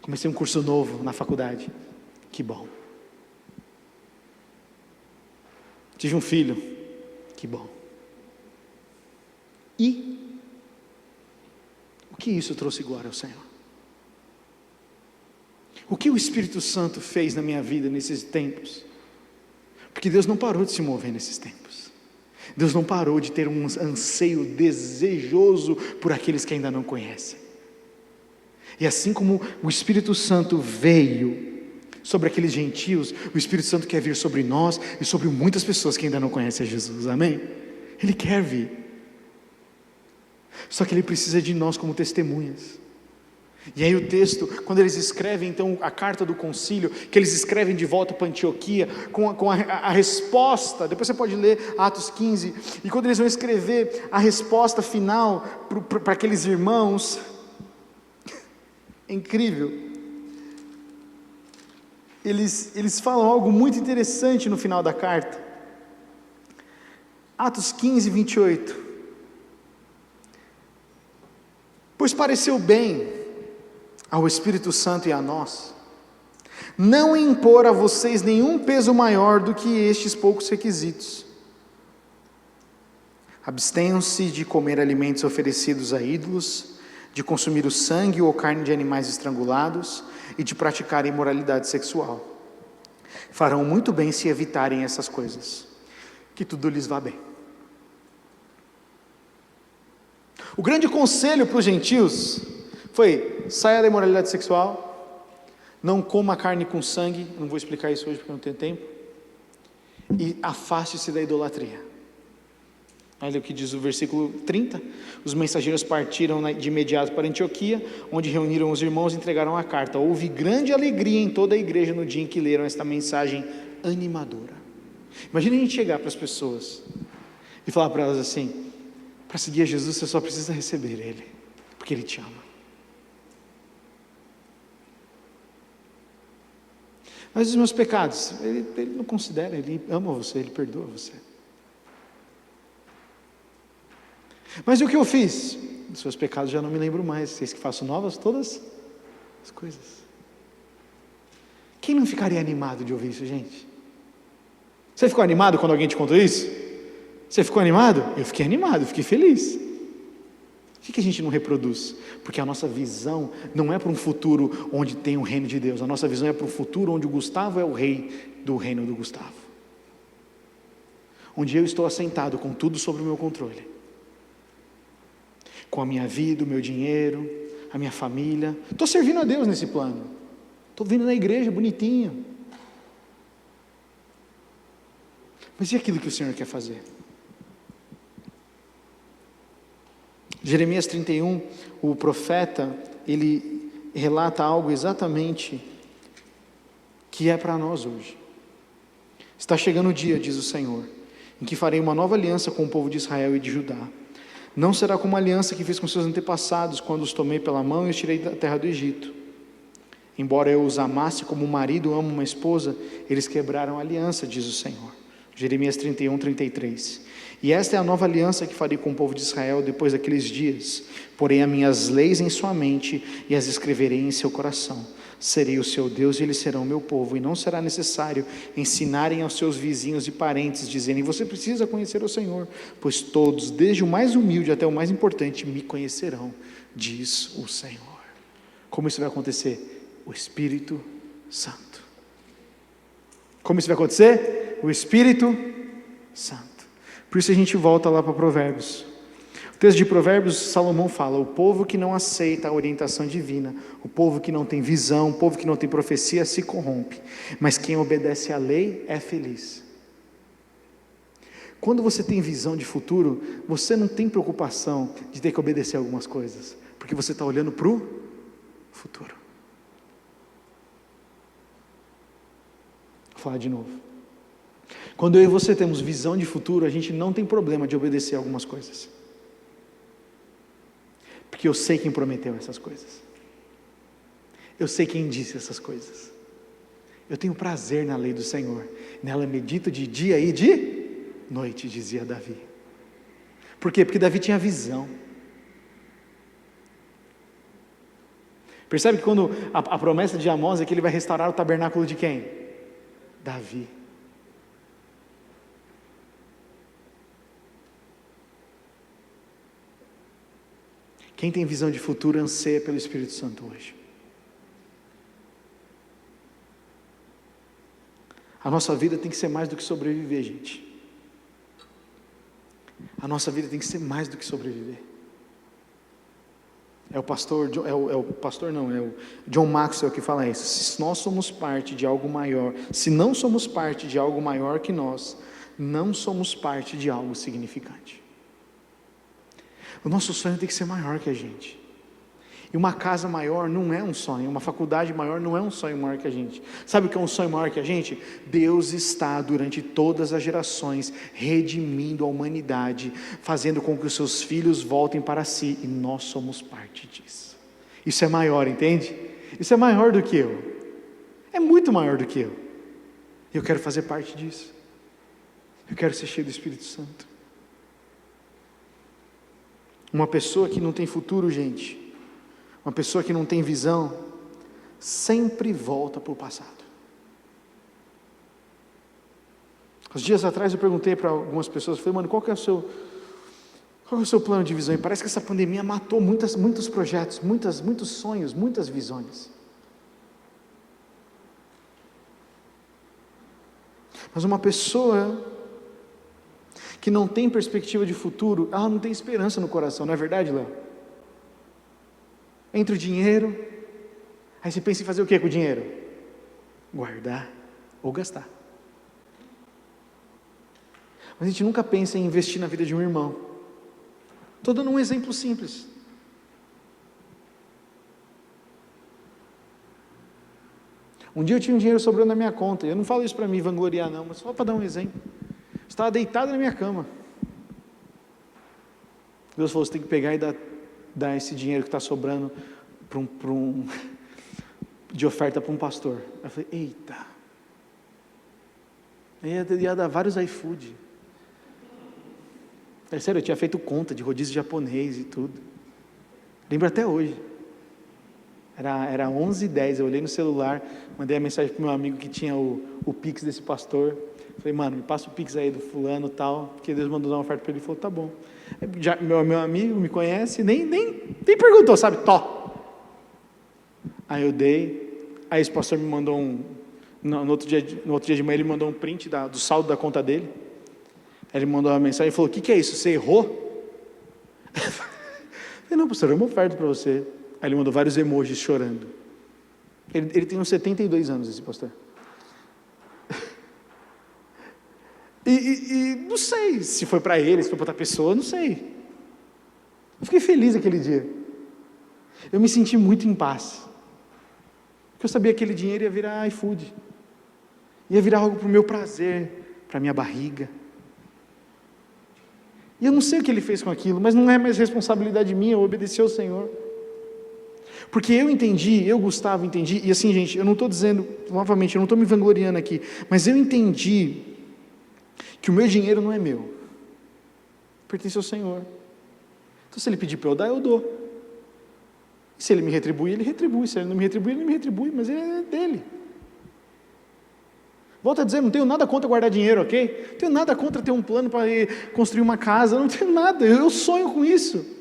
[SPEAKER 1] Comecei um curso novo na faculdade, que bom. Tive um filho, que bom. E o que isso trouxe glória ao Senhor? O que o Espírito Santo fez na minha vida nesses tempos? Porque Deus não parou de se mover nesses tempos. Deus não parou de ter um anseio desejoso por aqueles que ainda não conhecem. E assim como o Espírito Santo veio sobre aqueles gentios, o Espírito Santo quer vir sobre nós e sobre muitas pessoas que ainda não conhecem a Jesus, amém? Ele quer vir, só que Ele precisa de nós como testemunhas. E aí o texto, quando eles escrevem então a carta do concílio, que eles escrevem de volta para Antioquia, com a resposta, depois você pode ler Atos 15, e quando eles vão escrever a resposta final para aqueles irmãos, é incrível, eles falam algo muito interessante no final da carta. Atos 15, 28. Pois pareceu bem ao Espírito Santo e a nós não impor a vocês nenhum peso maior do que estes poucos requisitos: abstenham-se de comer alimentos oferecidos a ídolos, de consumir o sangue ou carne de animais estrangulados e de praticar imoralidade sexual. Farão muito bem se evitarem essas coisas, que tudo lhes vá bem. O grande conselho para os gentios foi: saia da imoralidade sexual, não coma carne com sangue, não vou explicar isso hoje porque não tenho tempo, e afaste-se da idolatria. Olha o que diz o versículo 30, os mensageiros partiram de imediato para Antioquia, onde reuniram os irmãos e entregaram a carta. Houve grande alegria em toda a igreja no dia em que leram esta mensagem animadora. Imagina a gente chegar para as pessoas e falar para elas assim: para seguir a Jesus você só precisa receber Ele, porque Ele te ama. Mas os meus pecados, Ele não considera, Ele ama você, Ele perdoa você. Mas e o que eu fiz? Dos seus pecados já não me lembro mais, vocês que faço novas todas as coisas. Quem não ficaria animado de ouvir isso, gente? Você ficou animado quando alguém te contou isso? Você ficou animado? Eu fiquei animado, eu fiquei feliz. Por que a gente não reproduz? Porque a nossa visão não é para um futuro onde tem o reino de Deus, a nossa visão é para um futuro onde o Gustavo é o rei do reino do Gustavo, onde eu estou assentado com tudo sob o meu controle, com a minha vida, o meu dinheiro, a minha família. Estou servindo a Deus nesse plano, estou vindo na igreja bonitinho. Mas e aquilo que o Senhor quer fazer? Jeremias 31, o profeta, ele relata algo exatamente que é para nós hoje. Está chegando o dia, diz o Senhor, em que farei uma nova aliança com o povo de Israel e de Judá. Não será como a aliança que fiz com seus antepassados, quando os tomei pela mão e os tirei da terra do Egito. Embora eu os amasse como o marido ama uma esposa, eles quebraram a aliança, diz o Senhor. Jeremias 31, 33. E esta é a nova aliança que farei com o povo de Israel depois daqueles dias. Porém as minhas leis em sua mente e as escreverei em seu coração. Serei o seu Deus e eles serão o meu povo. E não será necessário ensinarem aos seus vizinhos e parentes, dizendo: você precisa conhecer o Senhor, pois todos, desde o mais humilde até o mais importante, me conhecerão, diz o Senhor. Como isso vai acontecer? O Espírito Santo. Como isso vai acontecer? O Espírito Santo. Por isso a gente volta lá para Provérbios. O texto de Provérbios, Salomão fala: o povo que não aceita a orientação divina, o povo que não tem visão, o povo que não tem profecia se corrompe, mas quem obedece à lei é feliz. Quando você tem visão de futuro, você não tem preocupação de ter que obedecer algumas coisas, porque você está olhando para o futuro. Vou falar de novo. Quando eu e você temos visão de futuro, a gente não tem problema de obedecer algumas coisas, porque eu sei quem prometeu essas coisas, eu sei quem disse essas coisas, eu tenho prazer na lei do Senhor, nela medito de dia e de noite, dizia Davi. Por quê? Porque Davi tinha visão. Percebe que quando a promessa de Amós é que ele vai restaurar o tabernáculo de quem? Davi. Quem tem visão de futuro anseia pelo Espírito Santo hoje. A nossa vida tem que ser mais do que sobreviver, gente. A nossa vida tem que ser mais do que sobreviver. É o John Maxwell que fala isso. Se nós somos parte de algo maior, se não somos parte de algo maior que nós, não somos parte de algo significante. O nosso sonho tem que ser maior que a gente. E uma casa maior não é um sonho, uma faculdade maior não é um sonho maior que a gente. Sabe o que é um sonho maior que a gente? Deus está durante todas as gerações redimindo a humanidade, fazendo com que os seus filhos voltem para si, e nós somos parte disso. Isso é maior, entende? Isso é maior do que eu. É muito maior do que eu. E eu quero fazer parte disso. Eu quero ser cheio do Espírito Santo. Uma pessoa que não tem futuro, gente, uma pessoa que não tem visão, sempre volta para o passado. Uns dias atrás eu perguntei para algumas pessoas, falei, mano, qual é o seu plano de visão? E parece que essa pandemia matou muitos projetos, muitos sonhos, muitas visões. Mas uma pessoa que não tem perspectiva de futuro, ela não tem esperança no coração, não é verdade, Léo? Entra o dinheiro, aí você pensa em fazer o que com o dinheiro? Guardar ou gastar. Mas a gente nunca pensa em investir na vida de um irmão. Estou dando um exemplo simples. Um dia eu tinha um dinheiro sobrando na minha conta, eu não falo isso para me vangloriar não, mas só para dar um exemplo. Eu estava deitado na minha cama. Deus falou, você tem que pegar e dar esse dinheiro que está sobrando de oferta para um pastor. Eu falei, eita, ia dar vários iFood. É sério, eu tinha feito conta de rodízio japonês e tudo. Lembro até hoje. Era 11h10, eu olhei no celular, mandei a mensagem para o meu amigo que tinha o Pix desse pastor. Falei, mano, me passa o Pix aí do fulano e tal, porque Deus mandou dar uma oferta para ele. Ele falou, tá bom. Já, meu amigo me conhece, nem perguntou, sabe? Tó. Aí eu dei, aí esse pastor me mandou no outro dia de manhã ele mandou um print do saldo da conta dele. Aí ele mandou uma mensagem e falou, o que é isso, você errou? Eu falei, não pastor, é uma oferta para você. Aí ele mandou vários emojis chorando. Ele tem uns 72 anos, esse pastor. E não sei se foi para ele, se foi para outra pessoa, não sei. Eu fiquei feliz aquele dia. Eu me senti muito em paz. Porque eu sabia que aquele dinheiro ia virar iFood. Ia virar algo para o meu prazer, para a minha barriga. E eu não sei o que ele fez com aquilo, mas não é mais responsabilidade minha, eu obedeci ao Senhor. Porque eu, Gustavo, entendi, e assim, gente, eu não estou dizendo, novamente, eu não estou me vangloriando aqui, mas eu entendi que o meu dinheiro não é meu, pertence ao Senhor. Então se Ele pedir para eu dar, eu dou. E se Ele me retribui, Ele retribui. Se Ele não me retribui, Ele não me retribui, mas é dele. Volto a dizer, não tenho nada contra guardar dinheiro, ok? Não tenho nada contra ter um plano para construir uma casa, não tenho nada, eu sonho com isso.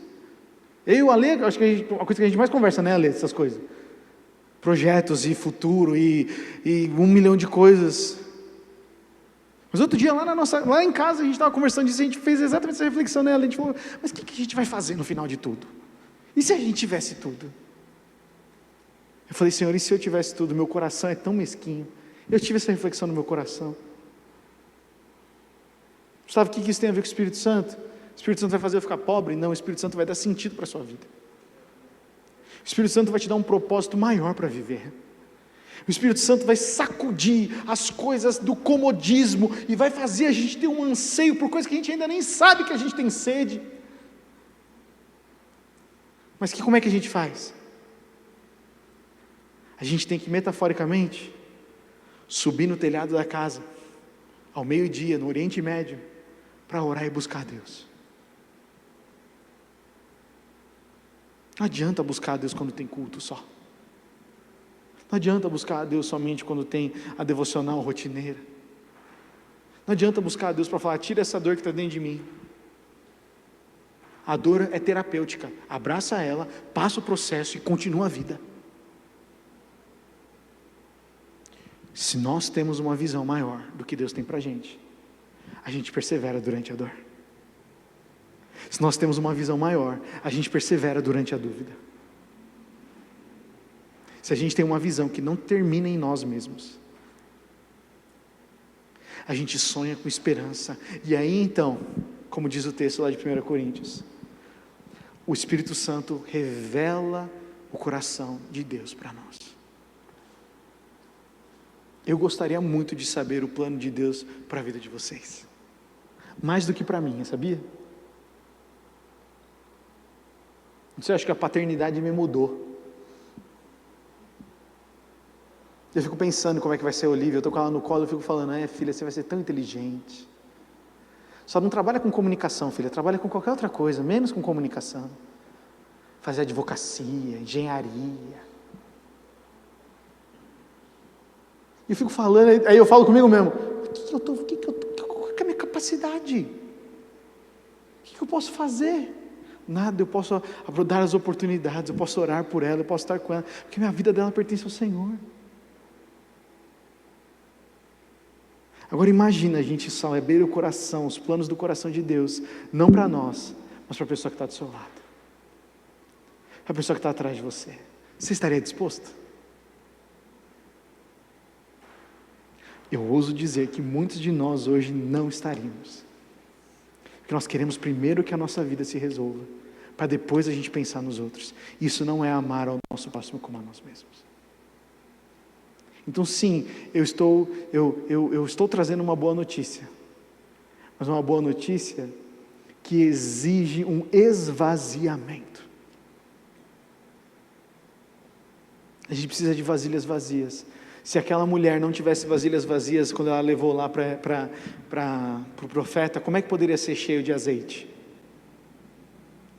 [SPEAKER 1] Eu e o Ale, acho que a coisa que a gente mais conversa, né, Ale, essas coisas. Projetos e futuro e 1 milhão de coisas. Mas outro dia lá em casa a gente estava conversando disso, a gente fez exatamente essa reflexão, né, Ale? A gente falou, mas o que a gente vai fazer no final de tudo? E se a gente tivesse tudo? Eu falei, Senhor, e se eu tivesse tudo? Meu coração é tão mesquinho. Eu tive essa reflexão no meu coração. Sabe o que isso tem a ver com o Espírito Santo? O Espírito Santo vai fazer eu ficar pobre? Não, o Espírito Santo vai dar sentido para a sua vida. O Espírito Santo vai te dar um propósito maior para viver. O Espírito Santo vai sacudir as coisas do comodismo e vai fazer a gente ter um anseio por coisas que a gente ainda nem sabe que a gente tem sede. Mas como é que a gente faz? A gente tem que, metaforicamente, subir no telhado da casa, ao meio-dia, no Oriente Médio, para orar e buscar Deus. Não adianta buscar a Deus quando tem culto só. Não adianta buscar a Deus somente quando tem a devocional rotineira. Não adianta buscar a Deus para falar, tira essa dor que está dentro de mim. A dor é terapêutica, abraça ela, passa o processo e continua a vida. Se nós temos uma visão maior do que Deus tem para a gente persevera durante a dor. Se nós temos uma visão maior, a gente persevera durante a dúvida. Se a gente tem uma visão que não termina em nós mesmos, a gente sonha com esperança. E aí então, como diz o texto lá de 1 Coríntios, o Espírito Santo revela o coração de Deus para nós. Eu gostaria muito de saber o plano de Deus para a vida de vocês. Mais do que para mim, sabia? Não sei, acho que a paternidade me mudou. Eu fico pensando como é que vai ser a Olivia, eu estou com ela no colo, eu fico falando, filha, você vai ser tão inteligente. Só não trabalha com comunicação, filha, trabalha com qualquer outra coisa, menos com comunicação. Fazer advocacia, engenharia. E eu fico falando, aí eu falo comigo mesmo, qual é a minha capacidade? O que eu posso fazer? Nada, eu posso dar as oportunidades, eu posso orar por ela, eu posso estar com ela, porque minha vida dela pertence ao Senhor. Agora imagina a gente saber o coração, os planos do coração de Deus, não para nós, mas para a pessoa que está do seu lado, para a pessoa que está atrás de você. Você estaria disposto? Eu ouso dizer que muitos de nós hoje não estaríamos, porque nós queremos primeiro que a nossa vida se resolva, para depois a gente pensar nos outros. Isso não é amar ao nosso próximo como a nós mesmos. Então sim, eu estou trazendo uma boa notícia, mas uma boa notícia que exige um esvaziamento. A gente precisa de vasilhas vazias. Se aquela mulher não tivesse vasilhas vazias quando ela levou lá para o profeta, como é que poderia ser cheio de azeite?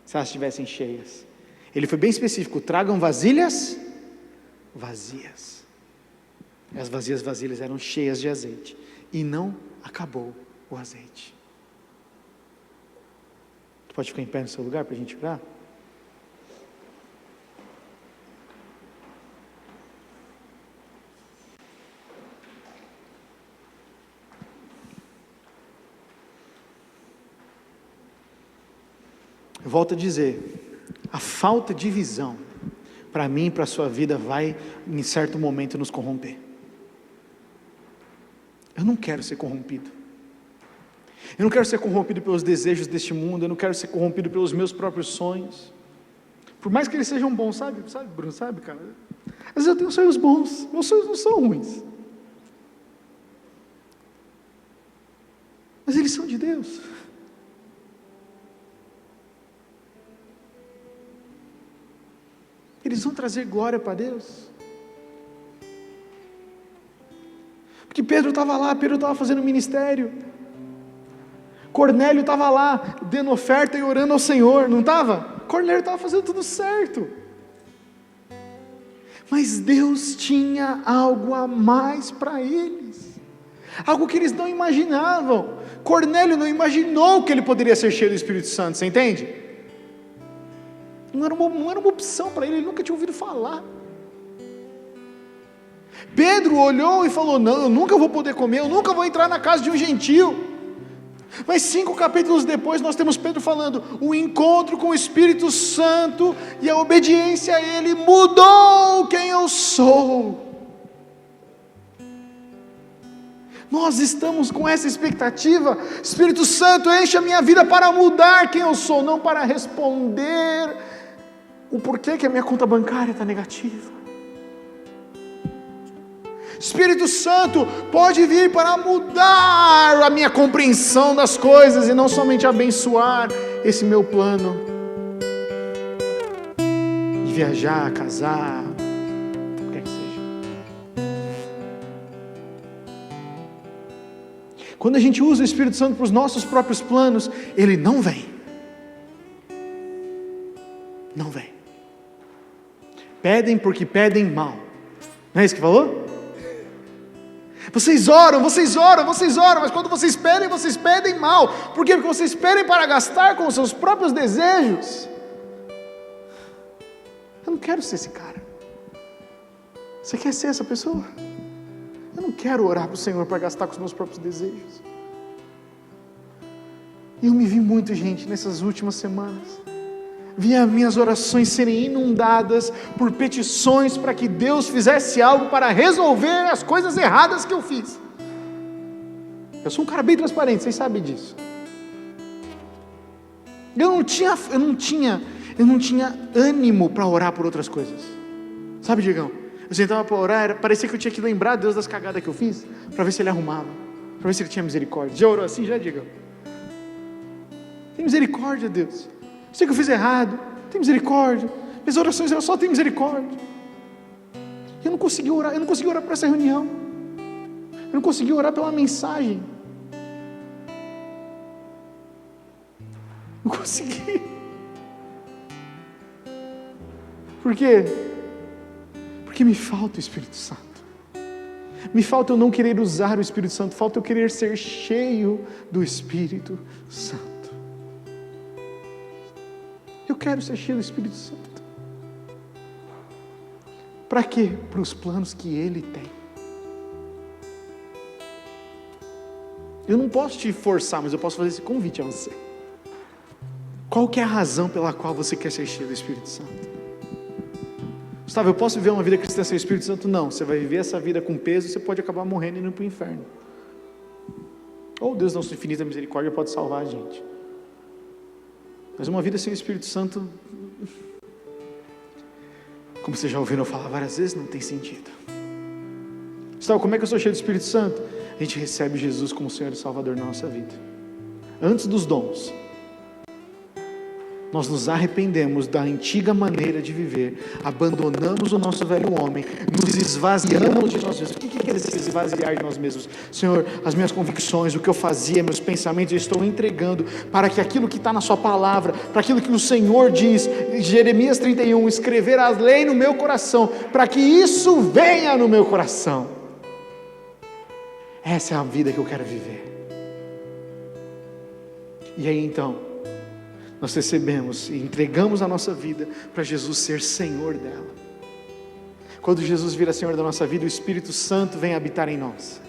[SPEAKER 1] Se elas estivessem cheias. Ele foi bem específico, tragam vasilhas vazias. E as vasilhas eram cheias de azeite. E não acabou o azeite. Tu pode ficar em pé no seu lugar para a gente orar? Eu volto a dizer, a falta de visão, para mim e para a sua vida, vai em certo momento nos corromper. Eu não quero ser corrompido. Eu não quero ser corrompido pelos desejos deste mundo, eu não quero ser corrompido pelos meus próprios sonhos. Por mais que eles sejam bons, sabe Bruno, cara? Às vezes eu tenho sonhos bons, meus sonhos não são ruins. Mas eles são de Deus. Eles vão trazer glória para Deus. Porque Pedro estava lá, Pedro estava fazendo ministério. Cornélio estava lá, dando oferta e orando ao Senhor, não estava? Cornélio estava fazendo tudo certo. Mas Deus tinha algo a mais para eles. Algo que eles não imaginavam. Cornélio não imaginou que ele poderia ser cheio do Espírito Santo, você entende? Não era uma opção para ele nunca tinha ouvido falar. Pedro olhou e falou, não, eu nunca vou poder comer, eu nunca vou entrar na casa de um gentio. Mas 5 capítulos depois nós temos Pedro falando, o encontro com o Espírito Santo e a obediência a Ele mudou quem eu sou. Nós estamos com essa expectativa, Espírito Santo enche a minha vida para mudar quem eu sou, não para responder o porquê que a minha conta bancária está negativa. Espírito Santo pode vir para mudar a minha compreensão das coisas e não somente abençoar esse meu plano de viajar, casar, o que quer que seja. Quando a gente usa o Espírito Santo para os nossos próprios planos, ele não vem. Não vem. Pedem porque pedem mal. Não é isso que falou? Vocês oram, mas quando vocês pedem mal. Por quê? Porque vocês pedem para gastar com os seus próprios desejos. Eu não quero ser esse cara. Você quer ser essa pessoa? Eu não quero orar para o Senhor para gastar com os meus próprios desejos. E eu me vi muito, gente, nessas últimas semanas. Vi as minhas orações serem inundadas por petições para que Deus fizesse algo para resolver as coisas erradas que eu fiz. Eu sou um cara bem transparente, vocês sabem disso. Eu não tinha ânimo para orar por outras coisas. Sabe, Diegão? Eu sentava para orar, parecia que eu tinha que lembrar Deus das cagadas que eu fiz, para ver se Ele arrumava, para ver se Ele tinha misericórdia. Já orou assim, já, Diegão? Tem misericórdia, Deus. Sei que eu fiz errado, tem misericórdia. Minhas orações eram só tem misericórdia. Eu não consegui orar por essa reunião. Eu não consegui orar pela mensagem. Não consegui. Por quê? Porque me falta o Espírito Santo. Me falta eu não querer usar o Espírito Santo, falta eu querer ser cheio do Espírito Santo. Eu quero ser cheio do Espírito Santo. Para quê? Para os planos que Ele tem. Eu não posso te forçar, mas eu posso fazer esse convite a você. Qual que é a razão pela qual você quer ser cheio do Espírito Santo? Gustavo, eu posso viver uma vida cristã sem o Espírito Santo? Não, você vai viver essa vida com peso e você pode acabar morrendo e indo para o inferno. Ou Deus, na sua infinita misericórdia, pode salvar a gente. Mas uma vida sem o Espírito Santo, como vocês já ouviram eu falar várias vezes, não tem sentido. Gustavo, como é que eu sou cheio do Espírito Santo? A gente recebe Jesus como Senhor e Salvador na nossa vida. Antes dos dons, nós nos arrependemos da antiga maneira de viver, abandonamos o nosso velho homem, nos esvaziamos de nós mesmos. O que quer dizer se esvaziar de nós mesmos? Senhor, as minhas convicções, o que eu fazia, meus pensamentos, eu estou entregando para que aquilo que está na sua palavra, para aquilo que o Senhor diz, Jeremias 31, escrever a lei no meu coração, para que isso venha no meu coração. Essa é a vida que eu quero viver. E aí então, nós recebemos e entregamos a nossa vida para Jesus ser Senhor dela. Quando Jesus vira Senhor da nossa vida, o Espírito Santo vem habitar em nós.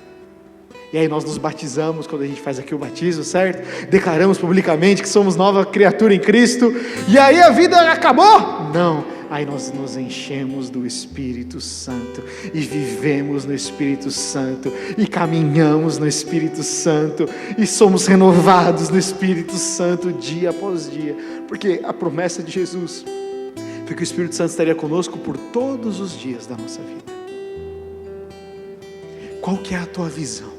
[SPEAKER 1] E aí nós nos batizamos, quando a gente faz aqui o batismo, certo? Declaramos publicamente que somos nova criatura em Cristo. E aí a vida acabou? Não. Aí nós nos enchemos do Espírito Santo e vivemos no Espírito Santo e caminhamos no Espírito Santo e somos renovados no Espírito Santo dia após dia, porque a promessa de Jesus foi que o Espírito Santo estaria conosco por todos os dias da nossa vida. Qual que é a tua visão?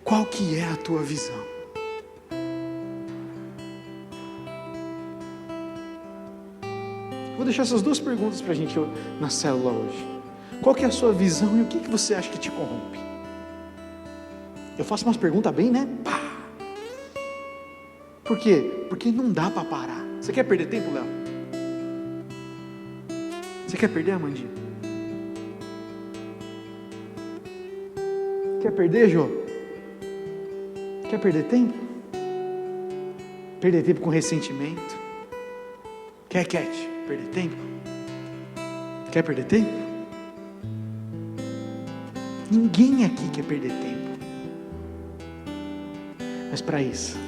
[SPEAKER 1] Qual que é a tua visão? Vou deixar essas duas perguntas para a gente na célula hoje. Qual que é a sua visão e o que você acha que te corrompe? Eu faço umas perguntas bem, né? Pá! Por quê? Porque não dá para parar. Você quer perder tempo, Léo? Você quer perder, Amandinha? Quer perder, Jô? Quer perder tempo? Perder tempo com ressentimento? Quer, Cat? Perder tempo? Quer perder tempo? Ninguém aqui quer perder tempo. Mas para isso,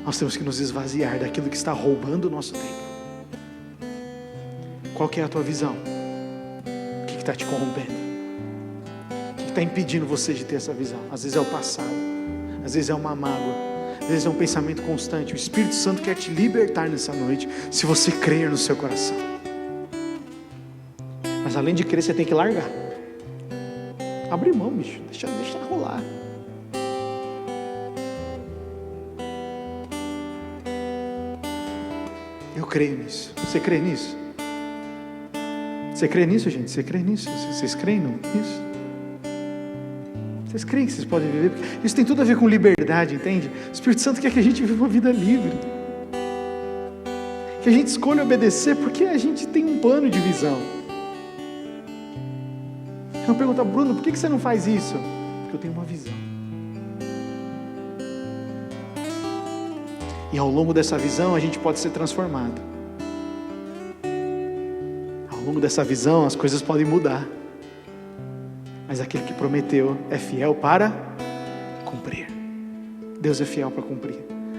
[SPEAKER 1] nós temos que nos esvaziar daquilo que está roubando o nosso tempo. Qual que é a tua visão? O que está te corrompendo? O que está impedindo você de ter essa visão? Às vezes é o passado, às vezes é uma mágoa, às vezes é um pensamento constante. O Espírito Santo quer te libertar nessa noite, se você crer no seu coração. Mas além de crer, você tem que largar. Abre mão, bicho, deixa rolar. Eu creio nisso. Você crê nisso? Você crê nisso, gente? Você crê nisso? Vocês creem nisso? Vocês creem que vocês podem viver? Porque isso tem tudo a ver com liberdade, entende? O Espírito Santo quer que a gente viva uma vida livre. Que a gente escolha obedecer porque a gente tem um plano de visão. Eu pergunto, Bruno, por que você não faz isso? Porque eu tenho uma visão. E ao longo dessa visão a gente pode ser transformado. Ao rumo dessa visão, as coisas podem mudar. Mas aquele que prometeu é fiel para cumprir. Deus é fiel para cumprir.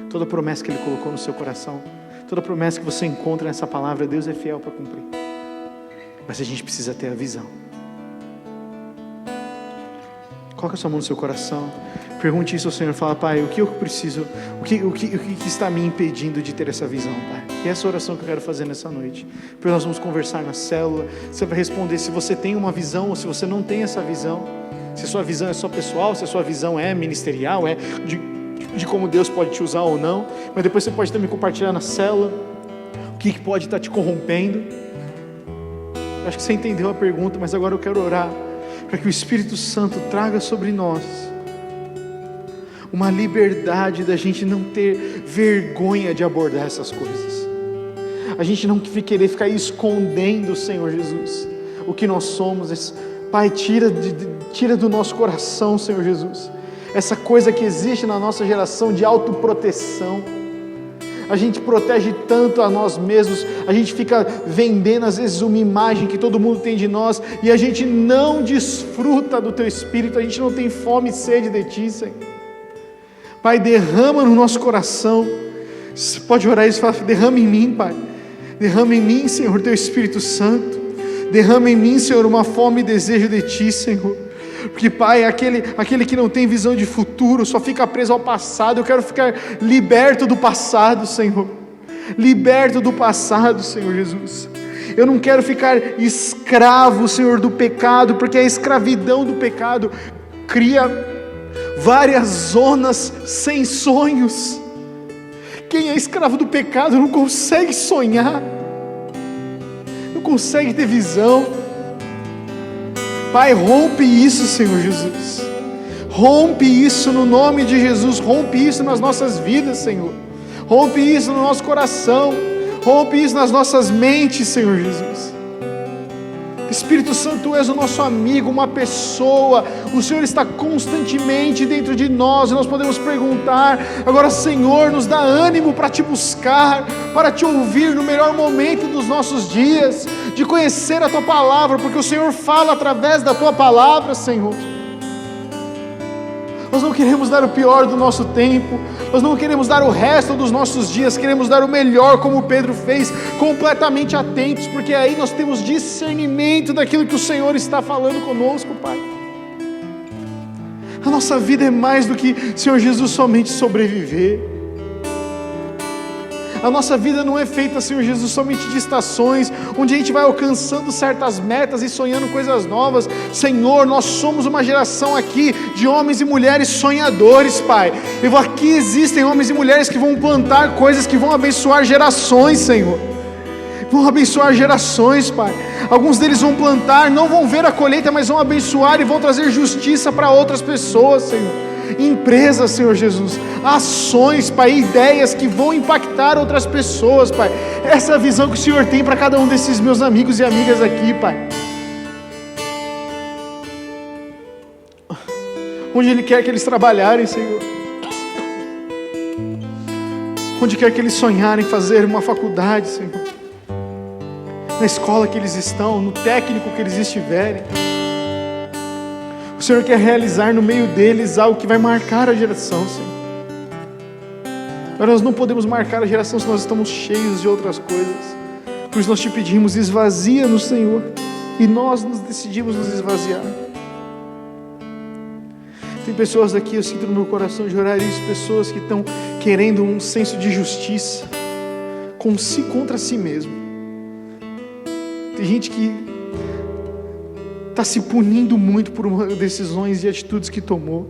[SPEAKER 1] Toda promessa que Ele colocou no seu coração, toda promessa que você encontra nessa palavra, Deus é fiel para cumprir. Mas a gente precisa ter a visão. Coloca a sua mão no seu coração. Pergunte isso ao Senhor. Fala: Pai, o que eu preciso? O que está me impedindo de ter essa visão, Pai? E essa oração que eu quero fazer nessa noite. Porque nós vamos conversar na célula. Você vai responder se você tem uma visão ou se você não tem essa visão. Se a sua visão é só pessoal, se a sua visão é ministerial, é de como Deus pode te usar ou não. Mas depois você pode também compartilhar na célula o que pode estar te corrompendo. Eu acho que você entendeu a pergunta, mas agora eu quero orar para que o Espírito Santo traga sobre nós uma liberdade da gente não ter vergonha de abordar essas coisas. A gente não querer ficar escondendo, Senhor Jesus, o que nós somos. Pai, tira do nosso coração, Senhor Jesus, essa coisa que existe na nossa geração de autoproteção. A gente protege tanto a nós mesmos, a gente fica vendendo às vezes uma imagem que todo mundo tem de nós, e a gente não desfruta do Teu Espírito, a gente não tem fome e sede de Ti, Senhor. Pai, derrama no nosso coração. Você pode orar isso e falar: derrama em mim, Pai. Derrama em mim, Senhor, Teu Espírito Santo. Derrama em mim, Senhor, uma fome e desejo de Ti, Senhor. Porque, Pai, aquele que não tem visão de futuro, só fica preso ao passado. Eu quero ficar liberto do passado, Senhor. Liberto do passado, Senhor Jesus. Eu não quero ficar escravo, Senhor, do pecado, porque a escravidão do pecado cria várias zonas sem sonhos. Quem é escravo do pecado não consegue sonhar, não consegue ter visão. Pai, rompe isso, Senhor Jesus. Rompe isso no nome de Jesus. Rompe isso nas nossas vidas, Senhor. Rompe isso no nosso coração. Rompe isso nas nossas mentes, Senhor Jesus. Espírito Santo, Tu és o nosso amigo, uma pessoa. O Senhor está constantemente dentro de nós e nós podemos perguntar. Agora, Senhor, nos dá ânimo para Te buscar, para Te ouvir no melhor momento dos nossos dias, de conhecer a Tua palavra, porque o Senhor fala através da Tua palavra, Senhor. Nós não queremos dar o pior do nosso tempo, nós não queremos dar o resto dos nossos dias, queremos dar o melhor, como Pedro fez, completamente atentos, porque aí nós temos discernimento daquilo que o Senhor está falando conosco, Pai. A nossa vida é mais do que, Senhor Jesus, somente sobreviver. A nossa vida não é feita, Senhor Jesus, somente de estações, onde a gente vai alcançando certas metas e sonhando coisas novas. Senhor, nós somos uma geração aqui de homens e mulheres sonhadores, Pai. E aqui existem homens e mulheres que vão plantar coisas que vão abençoar gerações, Senhor. Vão abençoar gerações, Pai. Alguns deles vão plantar, não vão ver a colheita, mas vão abençoar e vão trazer justiça para outras pessoas, Senhor. Empresas, Senhor Jesus, ações, Pai, ideias que vão impactar outras pessoas, Pai. Essa é a visão que o Senhor tem para cada um desses meus amigos e amigas aqui, Pai. Onde Ele quer que eles trabalharem, Senhor. Onde quer que eles sonharem fazer uma faculdade, Senhor. Na escola que eles estão, no técnico que eles estiverem. O Senhor quer realizar no meio deles algo que vai marcar a geração, Senhor. Mas nós não podemos marcar a geração se nós estamos cheios de outras coisas. Por isso nós Te pedimos, esvazia-nos, Senhor. E nós decidimos nos esvaziar. Tem pessoas aqui, eu sinto no meu coração de orar isso, pessoas que estão querendo um senso de justiça contra si mesmo. Tem gente que está se punindo muito por decisões e atitudes que tomou.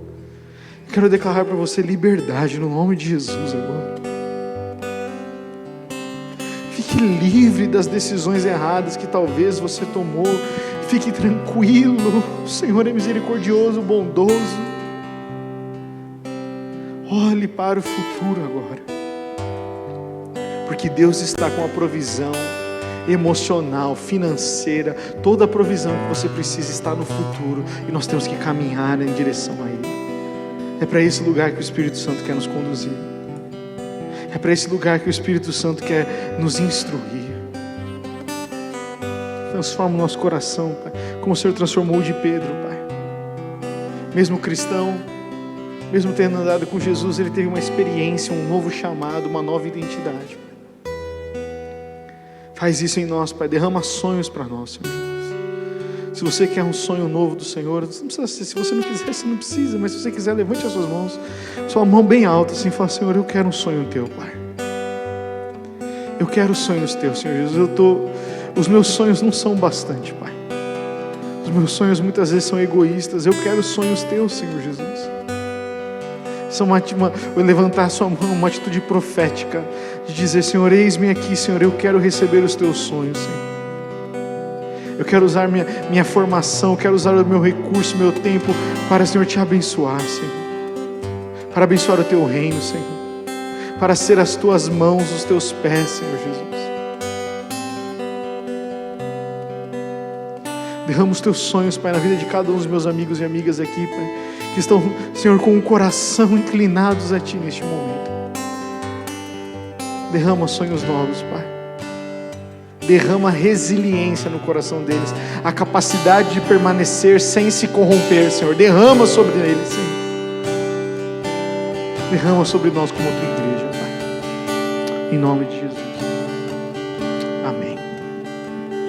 [SPEAKER 1] Quero declarar para você liberdade no nome de Jesus agora. Fique livre das decisões erradas que talvez você tomou. Fique tranquilo. O Senhor é misericordioso, bondoso. Olhe para o futuro agora. Porque Deus está com a provisão emocional, financeira, toda a provisão que você precisa está no futuro, e nós temos que caminhar em direção a Ele. É para esse lugar que o Espírito Santo quer nos conduzir, é para esse lugar que o Espírito Santo quer nos instruir. Transforma o nosso coração, Pai, como o Senhor transformou o de Pedro, Pai. Mesmo cristão, mesmo tendo andado com Jesus, ele teve uma experiência, um novo chamado, uma nova identidade, Pai. Faz isso em nós, Pai. Derrama sonhos para nós, Senhor Jesus. Se você quer um sonho novo do Senhor, não precisa ser, se você não quiser, você não precisa, mas se você quiser, levante as suas mãos, sua mão bem alta, assim, e fala: Senhor, eu quero um sonho teu, Pai. Eu quero sonhos teus, Senhor Jesus. Os meus sonhos não são bastante, Pai. Os meus sonhos muitas vezes são egoístas. Eu quero sonhos teus, Senhor Jesus. Levantar a sua mão, uma atitude profética, de dizer: Senhor, eis-me aqui, Senhor, eu quero receber os teus sonhos, Senhor. Eu quero usar minha formação, eu quero usar o meu recurso, meu tempo, para, Senhor, te abençoar, Senhor. Para abençoar o teu reino, Senhor. Para ser as tuas mãos, os teus pés, Senhor Jesus. Derrama os teus sonhos, Pai, na vida de cada um dos meus amigos e amigas aqui, Pai, que estão, Senhor, com o coração inclinados a Ti neste momento. Derrama sonhos novos, Pai. Derrama resiliência no coração deles, a capacidade de permanecer sem se corromper, Senhor. Derrama sobre eles, Senhor. Derrama sobre nós como tua igreja, Pai. Em nome de Jesus.